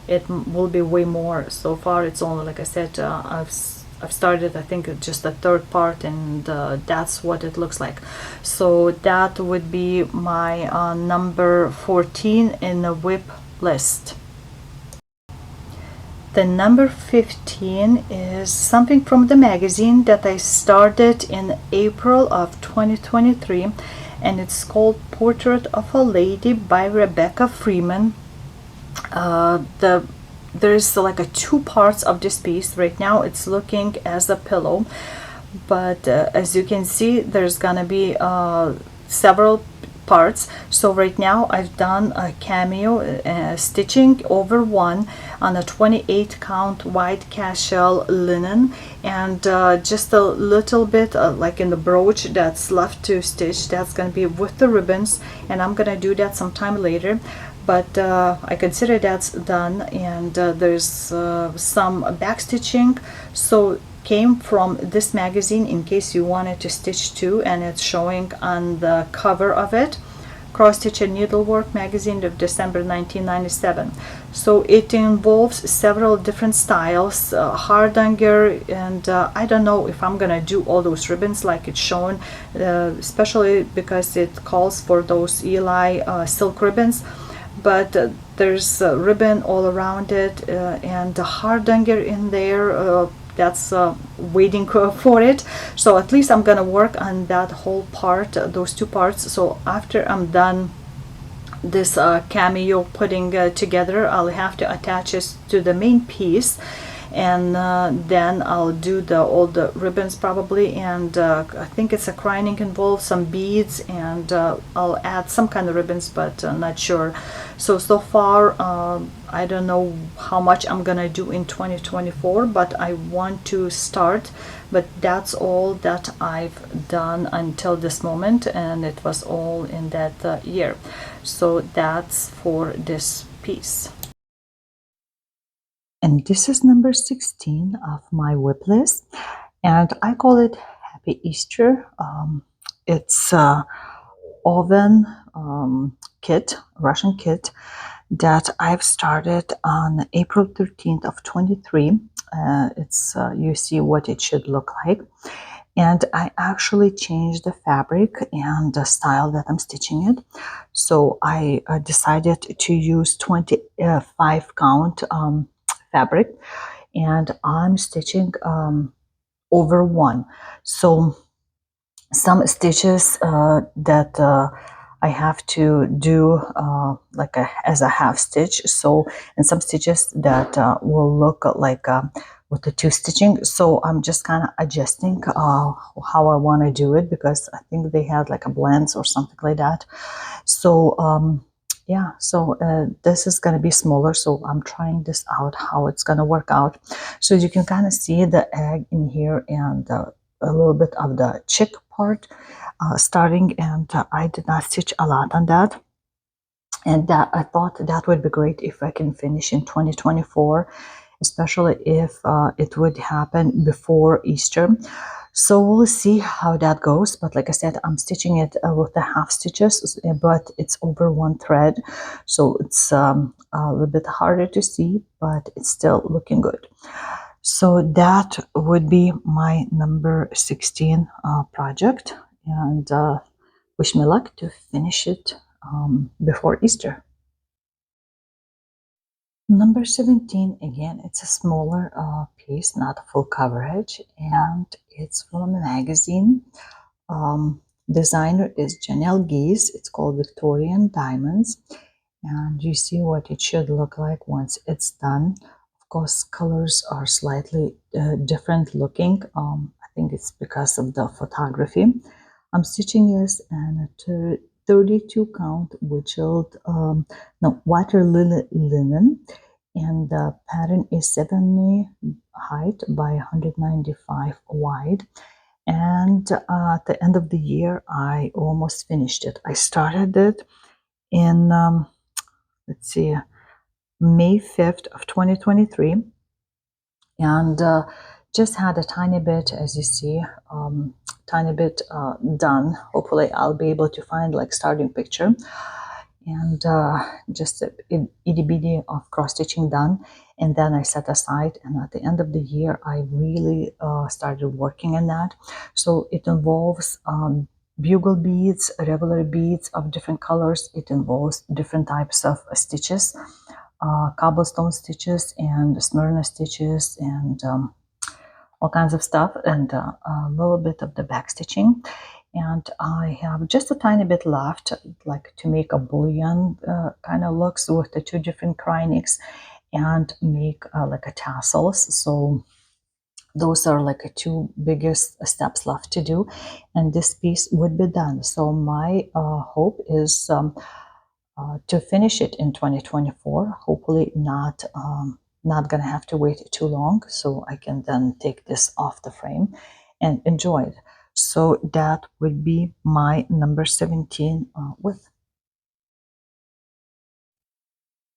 Speaker 1: it will be way more. So far it's only, like I said, I've started, I think, just the 3rd part, and that's what it looks like. So that would be my number 14 in the WIP list. The number 15 is something from the magazine that I started in April of 2023, and it's called Portrait of a Lady by Rebecca Freeman. There's like 2 parts of this piece. Right now it's looking as a pillow, but as you can see, there's gonna be several parts. So right now I've done a cameo stitching over 1 on a 28 count white cashel linen, and just a little bit like in the brooch that's left to stitch. That's gonna be with the ribbons, and I'm gonna do that sometime later, but I consider that's done. And there's some back stitching, so came from this magazine in case you wanted to stitch too, and it's showing on the cover of it, Cross Stitch and Needlework magazine of December 1997. So it involves several different styles, hardanger, and I don't know if I'm gonna do all those ribbons like it's shown, especially because it calls for those Eli silk ribbons, but there's ribbon all around it, and the hardanger in there, that's waiting for it. So at least I'm gonna work on that whole part, those 2 parts. So after I'm done this cameo putting together, I'll have to attach it to the main piece, and then I'll do all the ribbons probably, and I think it's a cryining involved, some beads, and I'll add some kind of ribbons, but not sure. So far I don't know how much I'm gonna do in 2024, but I want to start. But that's all that I've done until this moment, and it was all in that year. So that's for this piece. And this is number 16 of my WIP list, and I call it Happy Easter. It's a oven kit, Russian kit, that I've started on April 13th of 23. it's you see what it should look like. And I actually changed the fabric and the style that I'm stitching it. So I decided to use 25 count fabric, and I'm stitching over one. So some stitches that I have to do like as a half stitch. So, and some stitches that will look like with the two stitching. So I'm just kind of adjusting how I want to do it, because I think they had like a blends or something like that. So yeah, so this is going to be smaller, so I'm trying this out, how it's going to work out. So you can kind of see the egg in here, and a little bit of the chick part starting, and I did not stitch a lot on that. And that I thought that would be great if I can finish in 2024, especially if it would happen before Easter. So we'll see how that goes. But like I said, I'm stitching it with the half stitches, but it's over one thread. So it's a little bit harder to see, but it's still looking good. So that would be my number 16 project. And wish me luck to finish it before Easter. Number 17, again, it's a smaller piece, not a full coverage, and it's from a magazine. Designer is Janelle Geese. It's called Victorian Diamonds, and you see what it should look like once it's done. Of course, colors are slightly different looking. I think it's because of the photography. I'm stitching this and 32 count witched no water linen, and the pattern is 70 height by 195 wide. And at the end of the year, I almost finished it. I started it in let's see, May 5th of 2023, and just had a tiny bit, as you see, tiny bit done. Hopefully I'll be able to find like starting picture, and just a itty bitty of cross stitching done. And then I set aside, and at the end of the year I really started working on that. So it involves bugle beads, regular beads of different colors. It involves different types of stitches, cobblestone stitches and Smyrna stitches, and all kinds of stuff, and a little bit of the back stitching. And I have just a tiny bit left, like to make a bullion kind of looks with the two different crynix, and make like a tassels. So those are like the two biggest steps left to do, and this piece would be done. So my hope is to finish it in 2024. Hopefully not gonna have to wait too long, so I can then take this off the frame and enjoy it. So that would be my number 17 width.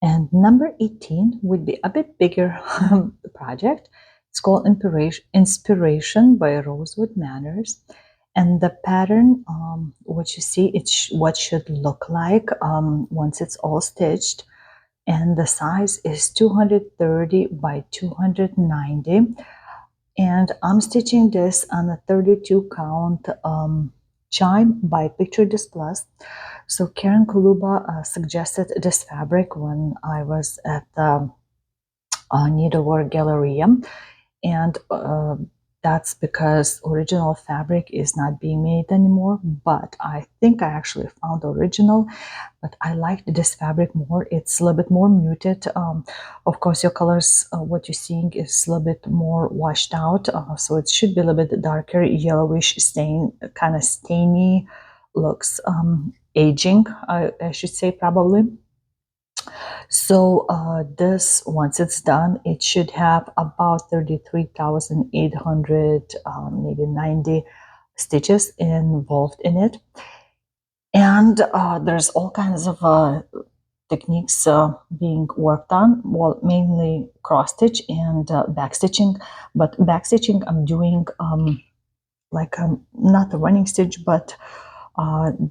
Speaker 1: And number 18 would be a bit bigger project. It's called Inspiration by Rosewood Manners. And the pattern, what you see, it's what should look like once it's all stitched. And the size is 230 by 290. And I'm stitching this on a 32 count chime by Picture This Plus. So Karen Kuluba suggested this fabric when I was at the Needlework Galleria, and that's because original fabric is not being made anymore, but I think I actually found the original, but I liked this fabric more. It's a little bit more muted. Of course, your colors, what you're seeing is a little bit more washed out, so it should be a little bit darker, yellowish stain, kind of stainy looks, aging, I should say, probably. So this, once it's done, it should have about 33,800, maybe 90 stitches involved in it. And there's all kinds of techniques being worked on, well, mainly cross stitch and back stitching. But back stitching I'm doing like not a running stitch, but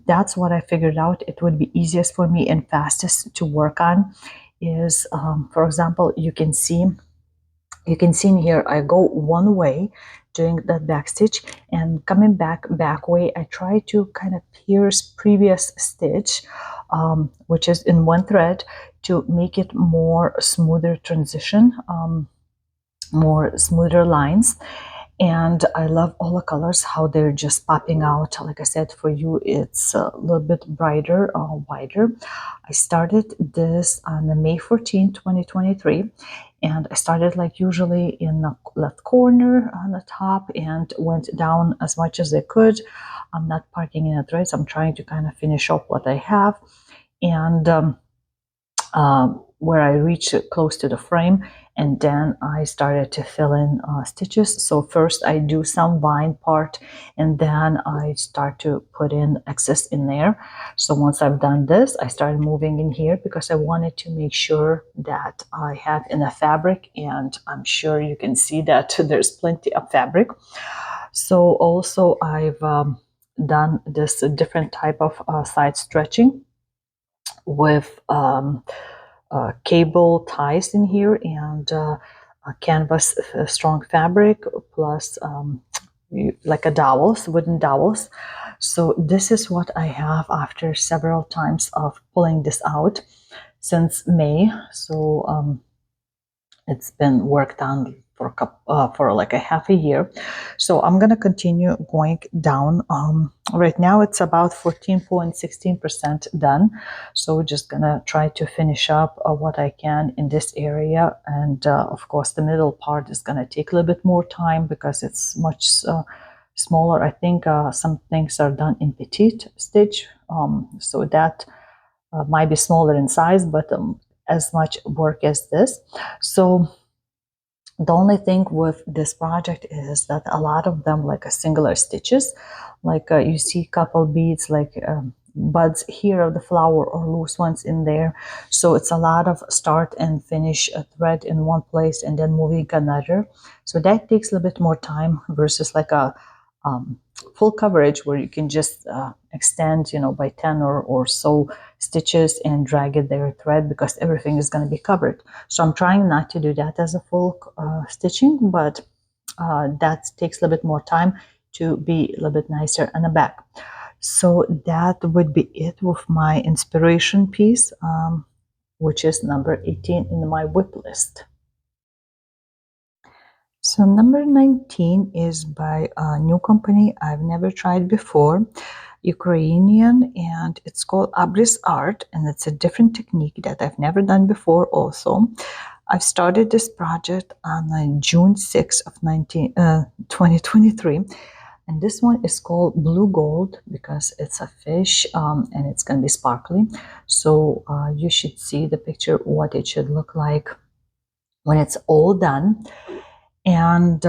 Speaker 1: that's what I figured out. It would be easiest for me and fastest to work on is, for example, you can see You can see in here, I go one way doing that back stitch, and coming back way, I try to kind of pierce previous stitch, which is in one thread, to make it more smoother transition, more smoother lines. And I love all the colors, how they're just popping out. Like I said, for you it's a little bit brighter, wider. I started this on the May 14, 2023, and I started like usually in the left corner on the top and went down as much as I could. I'm not parking in the threads. I'm trying to kind of finish up what I have. And where I reached close to the frame, and then I started to fill in stitches. So first I do some vine part, and then I start to put in excess in there. So once I've done this, I started moving in here because I wanted to make sure that I have enough fabric, and I'm sure you can see that there's plenty of fabric. So also I've done this different type of side stretching with cable ties in here, and canvas strong fabric, plus like a dowels, wooden dowels. So this is what I have after several times of pulling this out since May. So it's been worked on for for like a half a year. So I'm gonna continue going down. Right now it's about 14.16% done. So we're just gonna try to finish up what I can in this area, and of course the middle part is gonna take a little bit more time because it's much smaller. I think some things are done in petite stitch, so that might be smaller in size, but as much work as this. So the only thing with this project is that a lot of them like a singular stitches, like you see a couple beads like buds here of the flower or loose ones in there. So it's a lot of start and finish a thread in one place and then moving another. So that takes a little bit more time versus like a full coverage where you can just extend, by 10 or so stitches and drag it there thread, because everything is going to be covered. So I'm trying not to do that as a full stitching, but that takes a little bit more time to be a little bit nicer on the back. So that would be it with my inspiration piece, which is number 18 in my whip list. So number 19 is by a new company I've never tried before, Ukrainian, and it's called Abris Art, and it's a different technique that I've never done before also. I've started this project on June 6th of 2023, and this one is called Blue Gold because it's a fish, and it's going to be sparkly. So you should see the picture, what it should look like when it's all done. And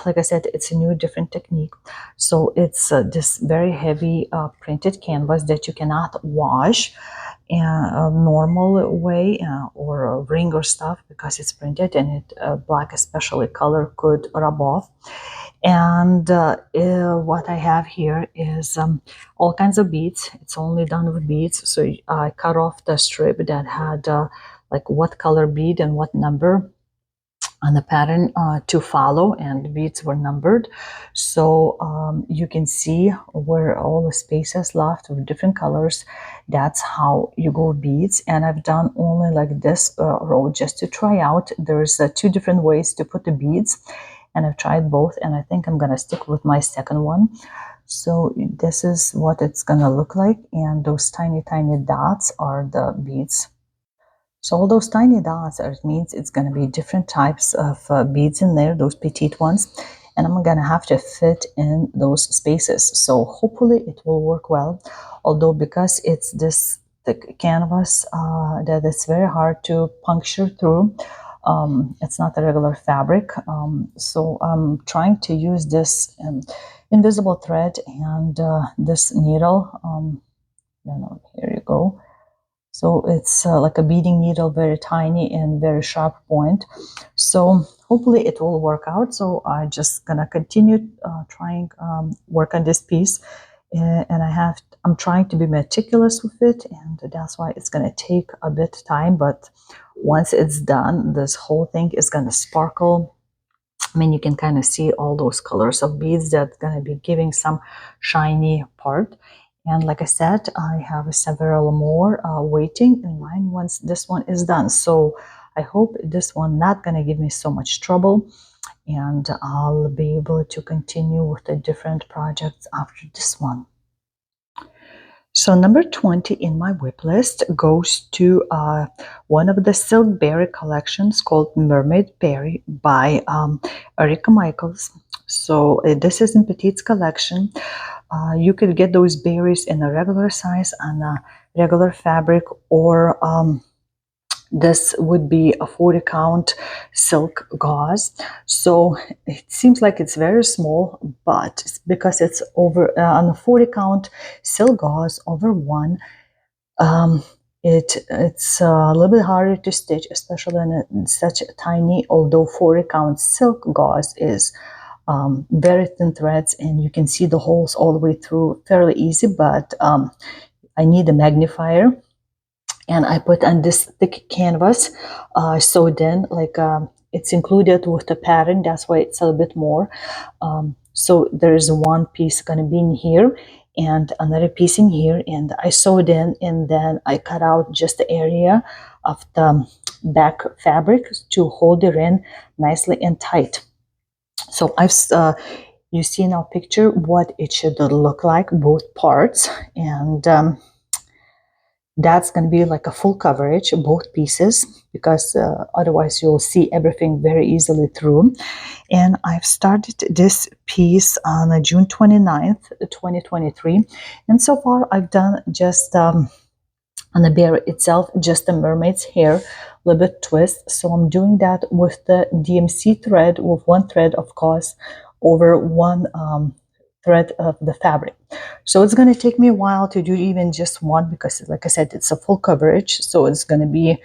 Speaker 1: like I said, it's a new different technique. So it's this very heavy printed canvas that you cannot wash in a normal way or a ring or stuff, because it's printed, and it black especially color could rub off. And what I have here is all kinds of beads. It's only done with beads. So I cut off the strip that had like what color bead and what number on the pattern to follow, and the beads were numbered. So you can see where all the spaces left with different colors. That's how you go beads. And I've done only like this row just to try out. There's two different ways to put the beads, and I've tried both, and I think I'm gonna stick with my second one. So this is what it's gonna look like, and those tiny dots are the beads. So all those tiny dots are, it means it's going to be different types of beads in there, those petite ones, and I'm going to have to fit in those spaces. So hopefully it will work well, although because it's this thick canvas that it's very hard to puncture through. It's not a regular fabric, so I'm trying to use this invisible thread and this needle. Here you go. So it's like a beading needle, very tiny and very sharp point. So hopefully it will work out. So I'm just gonna continue trying work on this piece, and I'm trying to be meticulous with it, and that's why it's gonna take a bit time. But once it's done, this whole thing is gonna sparkle I mean, you can kind of see all those colors of beads that's going to be giving some shiny part. And like I said, I have several more waiting in line once this one is done. So I hope this one not going to give me so much trouble, and I'll be able to continue with the different projects after this one. So number 20 in my whip list goes to one of the silk berry collections called Mermaid Berry by Erika Michaels. So this is in Petite's collection. You could get those berries in a regular size on a regular fabric, or this would be a 40 count silk gauze. So it seems like it's very small, but because it's over on a 40 count silk gauze over one, it's a little bit harder to stitch, especially in such a tiny, although 40 count silk gauze is very thin threads, and you can see the holes all the way through fairly easy, but I need a magnifier. And I put on this thick canvas, so then it's included with the pattern, that's why it's a little bit more. So there is one piece going to be in here and another piece in here, and I sewed in, and then I cut out just the area of the back fabric to hold it in nicely and tight. So you see in our picture what it should look like, both parts, and that's going to be like a full coverage, both pieces, because otherwise you'll see everything very easily through. And I've started this piece on June 29th, 2023. And so far I've done just on the bear itself, just the mermaid's hair, a little bit twist. So I'm doing that with the DMC thread, with one thread, of course, over one thread of the fabric. So it's going to take me a while to do even just one, because like I said, it's a full coverage, so it's going to be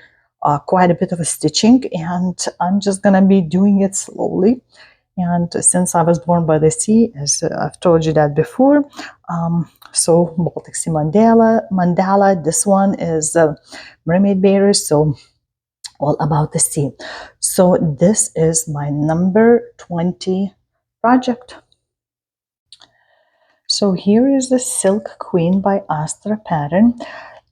Speaker 1: quite a bit of a stitching, and I'm just going to be doing it slowly. And since I was born by the sea, as I've told you that before, so Baltic Sea mandala, this one is Mermaid Berry, so all about the sea. So this is my number 20 project. So here is the Silk Queen by Astra pattern,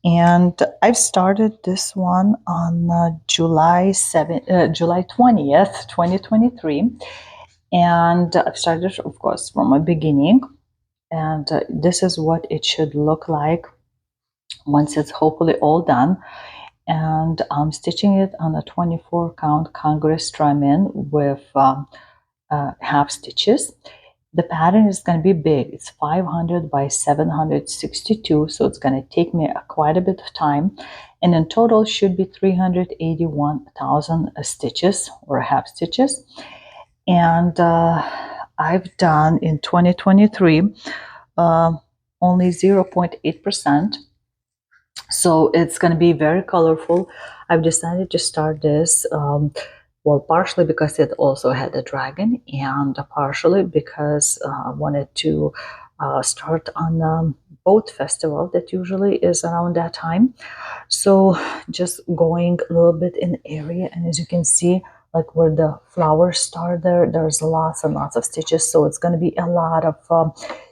Speaker 1: and I've started this one on July 20th, 2023, and I've started, of course, from a beginning, and this is what it should look like once it's hopefully all done. And I'm stitching it on a 24 count Congress trim in with half stitches. The pattern is going to be big. It's 500 by 762, so it's going to take me quite a bit of time, and in total should be 381,000 stitches or half stitches. And I've done in 2023 only 0.8%, so it's going to be very colorful. I've decided to start this well, partially because it also had a dragon, and partially because I wanted to start on a boat festival that usually is around that time. So just going a little bit in area, and as you can see, like where the flowers start there's lots and lots of stitches, so it's going to be a lot of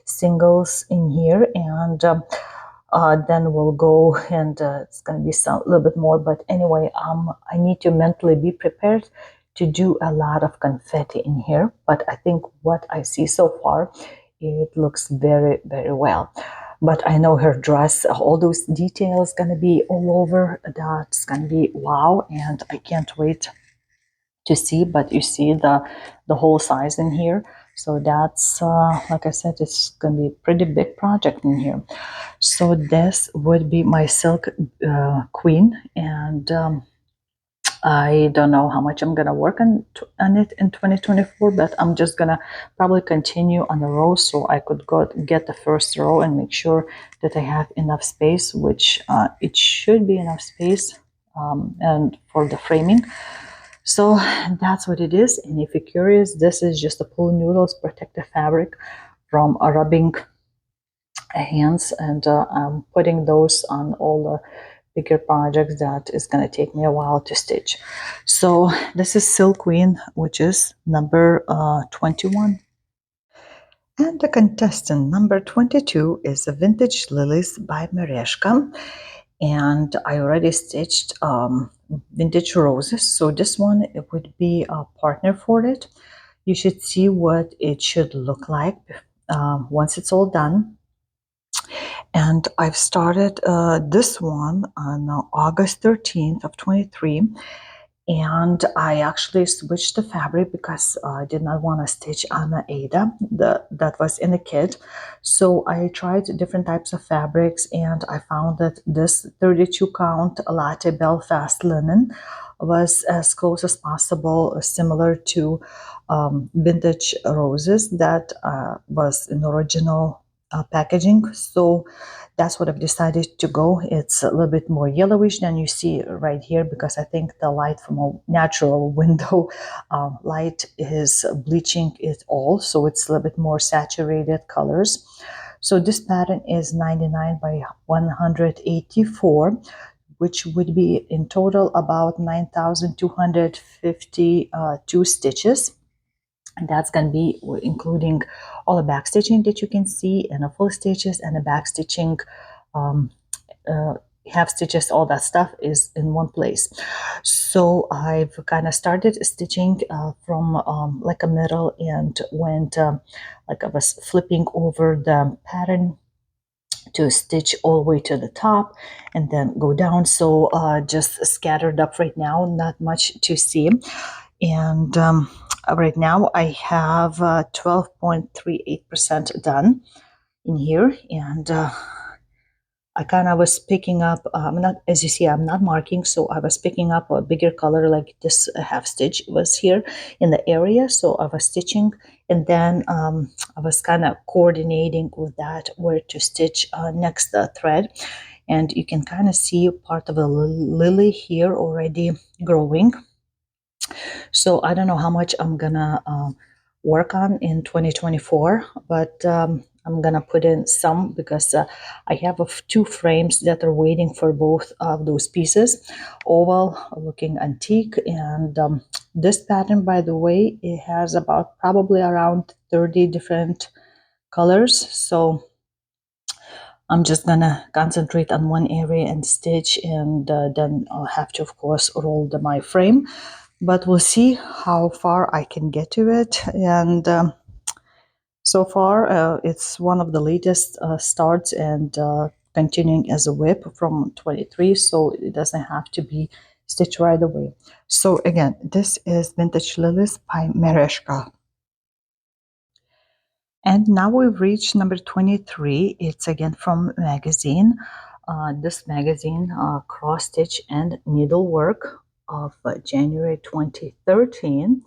Speaker 1: singles in here, and then we'll go and it's going to be a little bit more, but anyway, I need to mentally be prepared to do a lot of confetti in here, but I think what I see so far, it looks very, very well. But I know her dress, all those details going to be all over, that's going to be wow, and I can't wait to see. But you see the whole size in here, so that's like I said, it's going to be a pretty big project in here. So this would be my Silk Queen, and I don't know how much I'm gonna work on it in 2024, but I'm just gonna probably continue on the row, so I could go get the first row and make sure that I have enough space, which it should be enough space, and for the framing. So that's what it is. And if you're curious, this is just a Pool Noodles protective fabric from rubbing hands, and I'm putting those on all the bigger projects that is going to take me a while to stitch. So this is Silk Queen, which is number 21. And the contestant number 22 is Vintage Lilies by Mereshka. And I already stitched Vintage Roses. So this one, it would be a partner for it. You should see what it should look like once it's all done. And I've started this one on August 13th of 23. And I actually switched the fabric because I did not want to stitch on the Ada that was in the kit. So I tried different types of fabrics, and I found that this 32 count latte Belfast linen was as close as possible, similar to Vintage Roses that was in original packaging. So that's what I've decided to go. It's a little bit more yellowish than you see right here, because I think the light from a natural window light is bleaching it all, so it's a little bit more saturated colors. So this pattern is 99 by 184, which would be in total about 9,252 stitches. And that's going to be including all the back stitching that you can see, and the full stitches and the back stitching, half stitches, all that stuff is in one place. So I've kind of started stitching from like a middle, and went like I was flipping over the pattern to stitch all the way to the top and then go down. So just scattered up right now, not much to see. And right now I have 12.38% done in here. And I kind of was picking up, not, as you see, I'm not marking, so I was picking up a bigger color, like this half stitch was here in the area. So I was stitching, and then I was kind of coordinating with that where to stitch next thread. And you can kind of see part of the lily here already growing. So I don't know how much I'm gonna work on in 2024, but I'm gonna put in some, because I have two frames that are waiting for both of those pieces. Oval looking antique, and this pattern, by the way, it has about probably around 30 different colors. So I'm just gonna concentrate on one area and stitch, and then I'll have to, of course, roll my frame. But we'll see how far I can get to it. And so far, it's one of the latest starts, and continuing as a whip from 23, so it doesn't have to be stitched right away. So again, this is Vintage Lilies by Mereshka. And now we've reached number 23. It's again from magazine. This magazine, Cross Stitch and Needlework of January 2013.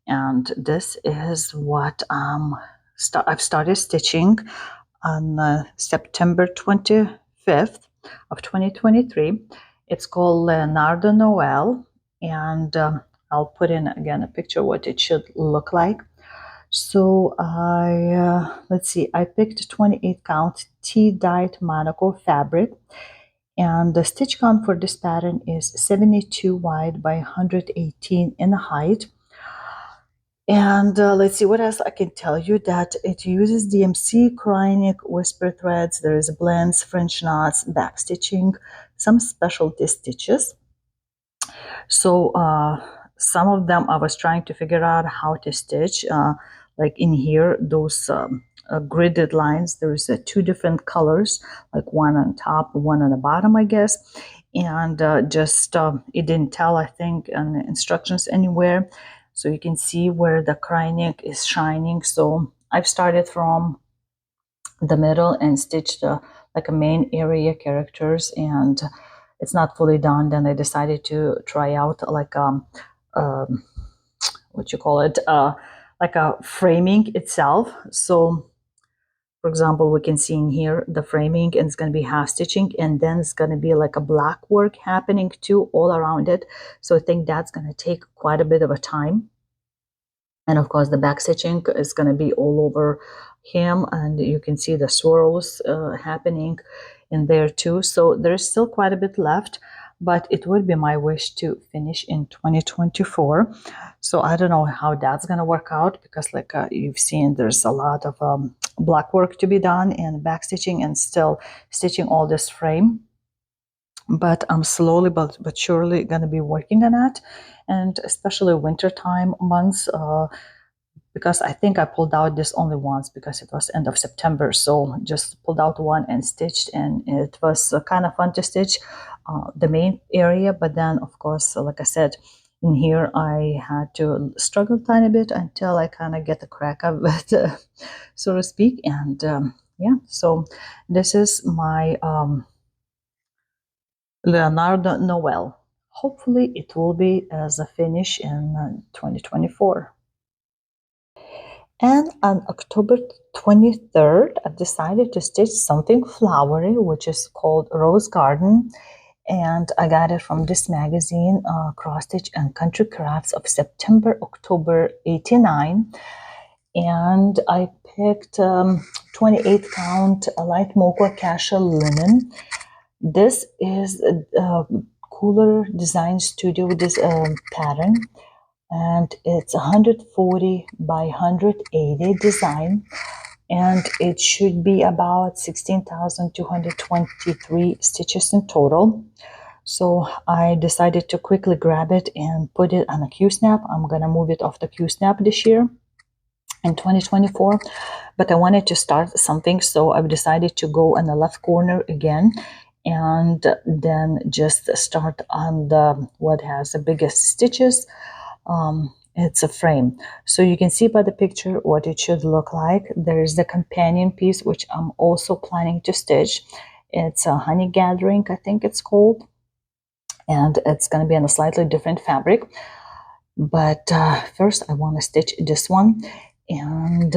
Speaker 1: And this is what I've started stitching on September 25th of 2023. It's called Leonardo Noel, and I'll put in again a picture of what it should look like. So let's see, I picked 28 count tea-dyed Monaco fabric, and the stitch count for this pattern is 72 wide by 118 in height. And let's see what else I can tell you, that it uses DMC, Krynic, whisper threads, there is blends, French knots, back stitching, some specialty stitches. So some of them I was trying to figure out how to stitch, like in here, those gridded lines, there's two different colors, like one on top, one on the bottom, I guess. And just it didn't tell, I think, on the instructions anywhere. So you can see where the Krynic is shining. So I've started from the middle and stitched like a main area characters, and it's not fully done. Then I decided to try out like what you call it, like a framing itself. So for example, we can see in here the framing, and it's going to be half stitching, and then it's going to be like a black work happening too all around it. So I think that's going to take quite a bit of a time. And of course the back stitching is going to be all over him, and you can see the swirls happening. in there too. So there's still quite a bit left, but it would be my wish to finish in 2024. So I don't know how that's going to work out, because like you've seen, there's a lot of black work to be done and backstitching and still stitching all this frame. But I'm slowly but surely going to be working on that, and especially wintertime months, because I think I pulled out this only once because it was end of September. So just pulled out one and stitched, and it was kind of fun to stitch the main area. But then, of course, like I said, in here I had to struggle a tiny bit until I kind of get the crack of it, so to speak. And yeah, so this is my Leonardo Noel. Hopefully it will be as a finish in 2024. And on October 23rd, I decided to stitch something flowery, which is called Rose Garden. And I got it from this magazine, Cross Stitch and Country Crafts of September, October 89. And I picked 28 count light mocha cassia linen. This is a Cooler Design Studio with this pattern, and it's 140 by 180 design, and it should be about 16,223 stitches in total. So I decided to quickly grab it and put it on a Q-snap. I'm gonna move it off the Q-snap this year in 2024, but I wanted to start something, so I've decided to go on the left corner again and then just start on the what has the biggest stitches. It's a frame, so you can see by the picture what it should look like. There's the companion piece, which I'm also planning to stitch. It's a honey gathering, I think it's called, and it's going to be on a slightly different fabric. But first I want to stitch this one, and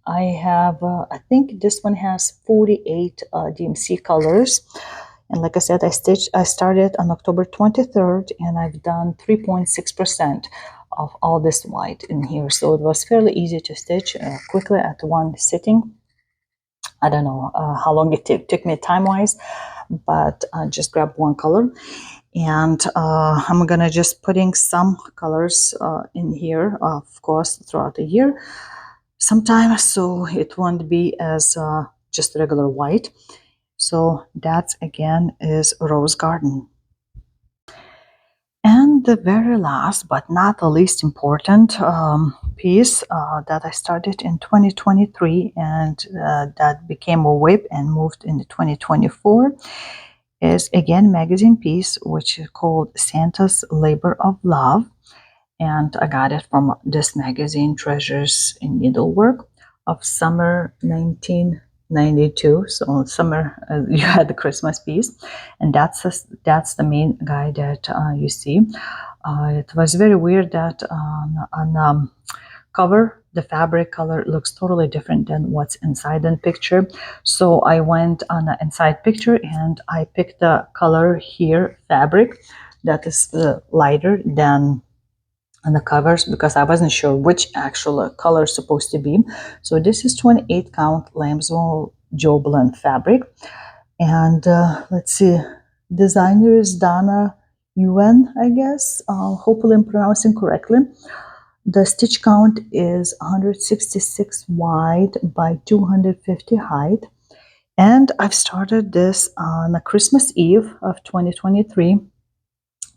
Speaker 1: I have I think this one has 48 DMC colors. And like I said, I started on October 23rd, and I've done 3.6% of all this white in here. So it was fairly easy to stitch quickly at one sitting. I don't know how long it took me time-wise, but I just grabbed one color. And I'm gonna just putting some colors in here, of course, throughout the year sometimes, so it won't be as just regular white. So that again is Rose Garden. And the very last but not the least important piece that I started in 2023, and that became a whip and moved into 2024, is again magazine piece, which is called Santa's Labor of Love. And I got it from this magazine, Treasures in Needlework, of summer 1992. So summer, you had the Christmas piece, and that's the main guy that you see. It was very weird that on cover the fabric color looks totally different than what's inside the picture. So I went on the inside picture and I picked the color here, fabric, that is lighter than on the covers, because I wasn't sure which actual color is supposed to be. So this is 28 count lambswool Joblin fabric, and let's see, designer is Donna Yuen, I guess. Hopefully I'm pronouncing correctly. The stitch count is 166 wide by 250 height, and I've started this on a Christmas Eve of 2023.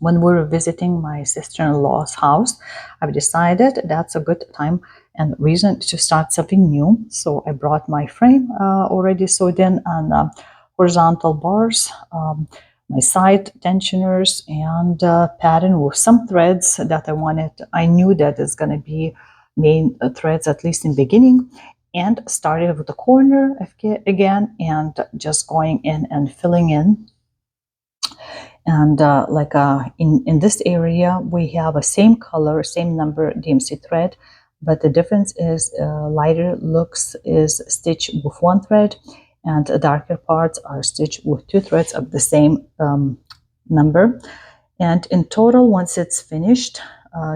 Speaker 1: When we were visiting my sister-in-law's house, I've decided that's a good time and reason to start something new. So I brought my frame already sewed in on horizontal bars, my side tensioners, and pattern with some threads that I wanted. I knew that it's going to be main threads, at least in beginning, and started with the corner again and just going in and filling in. And in this area, we have a same color, same number DMC thread, but the difference is lighter looks is stitched with one thread, and darker parts are stitched with two threads of the same number. And in total, once it's finished,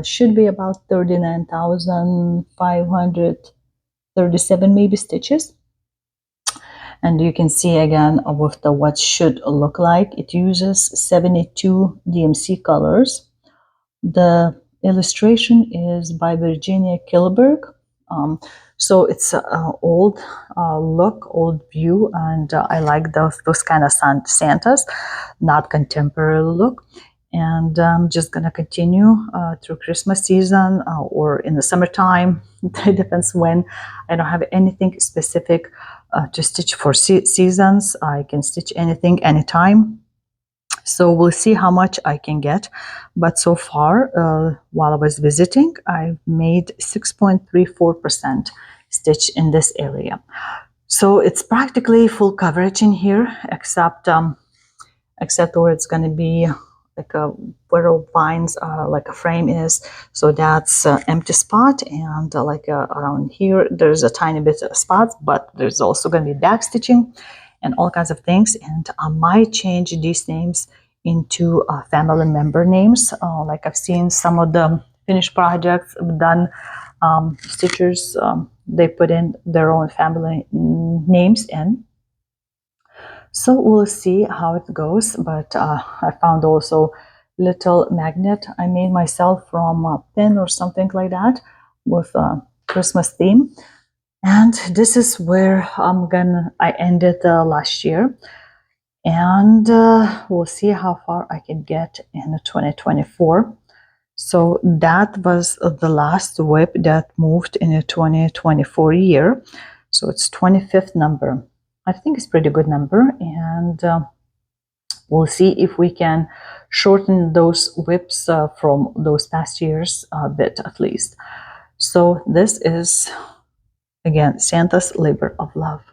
Speaker 1: should be about 39,537 maybe stitches. And you can see again with the what should look like. It uses 72 DMC colors. The illustration is by Virginia Kilberg. So it's an old look, old view, and I like those kind of Santas, not contemporary look. And I'm just gonna continue through Christmas season or in the summertime. It depends when. I don't have anything specific to stitch for seasons. I can stitch anything, anytime. So we'll see how much I can get. But so far, while I was visiting, I made 6.34% stitch in this area. So it's practically full coverage in here, except where it's going to be like where vines like a frame is. So that's empty spot, and around here there's a tiny bit of spots, but there's also going to be back stitching and all kinds of things. And I might change these names into family member names. Like I've seen some of the finished projects done, stitchers, they put in their own family names in. So we'll see how it goes. But I found also little magnet I made myself from a pin or something like that with a Christmas theme. And this is where I ended last year. And we'll see how far I can get in 2024. So that was the last whip that moved in the 2024 year. So it's 25th number. I think it's a pretty good number, and we'll see if we can shorten those whips from those past years a bit at least. So this is, again, Santa's Labor of Love.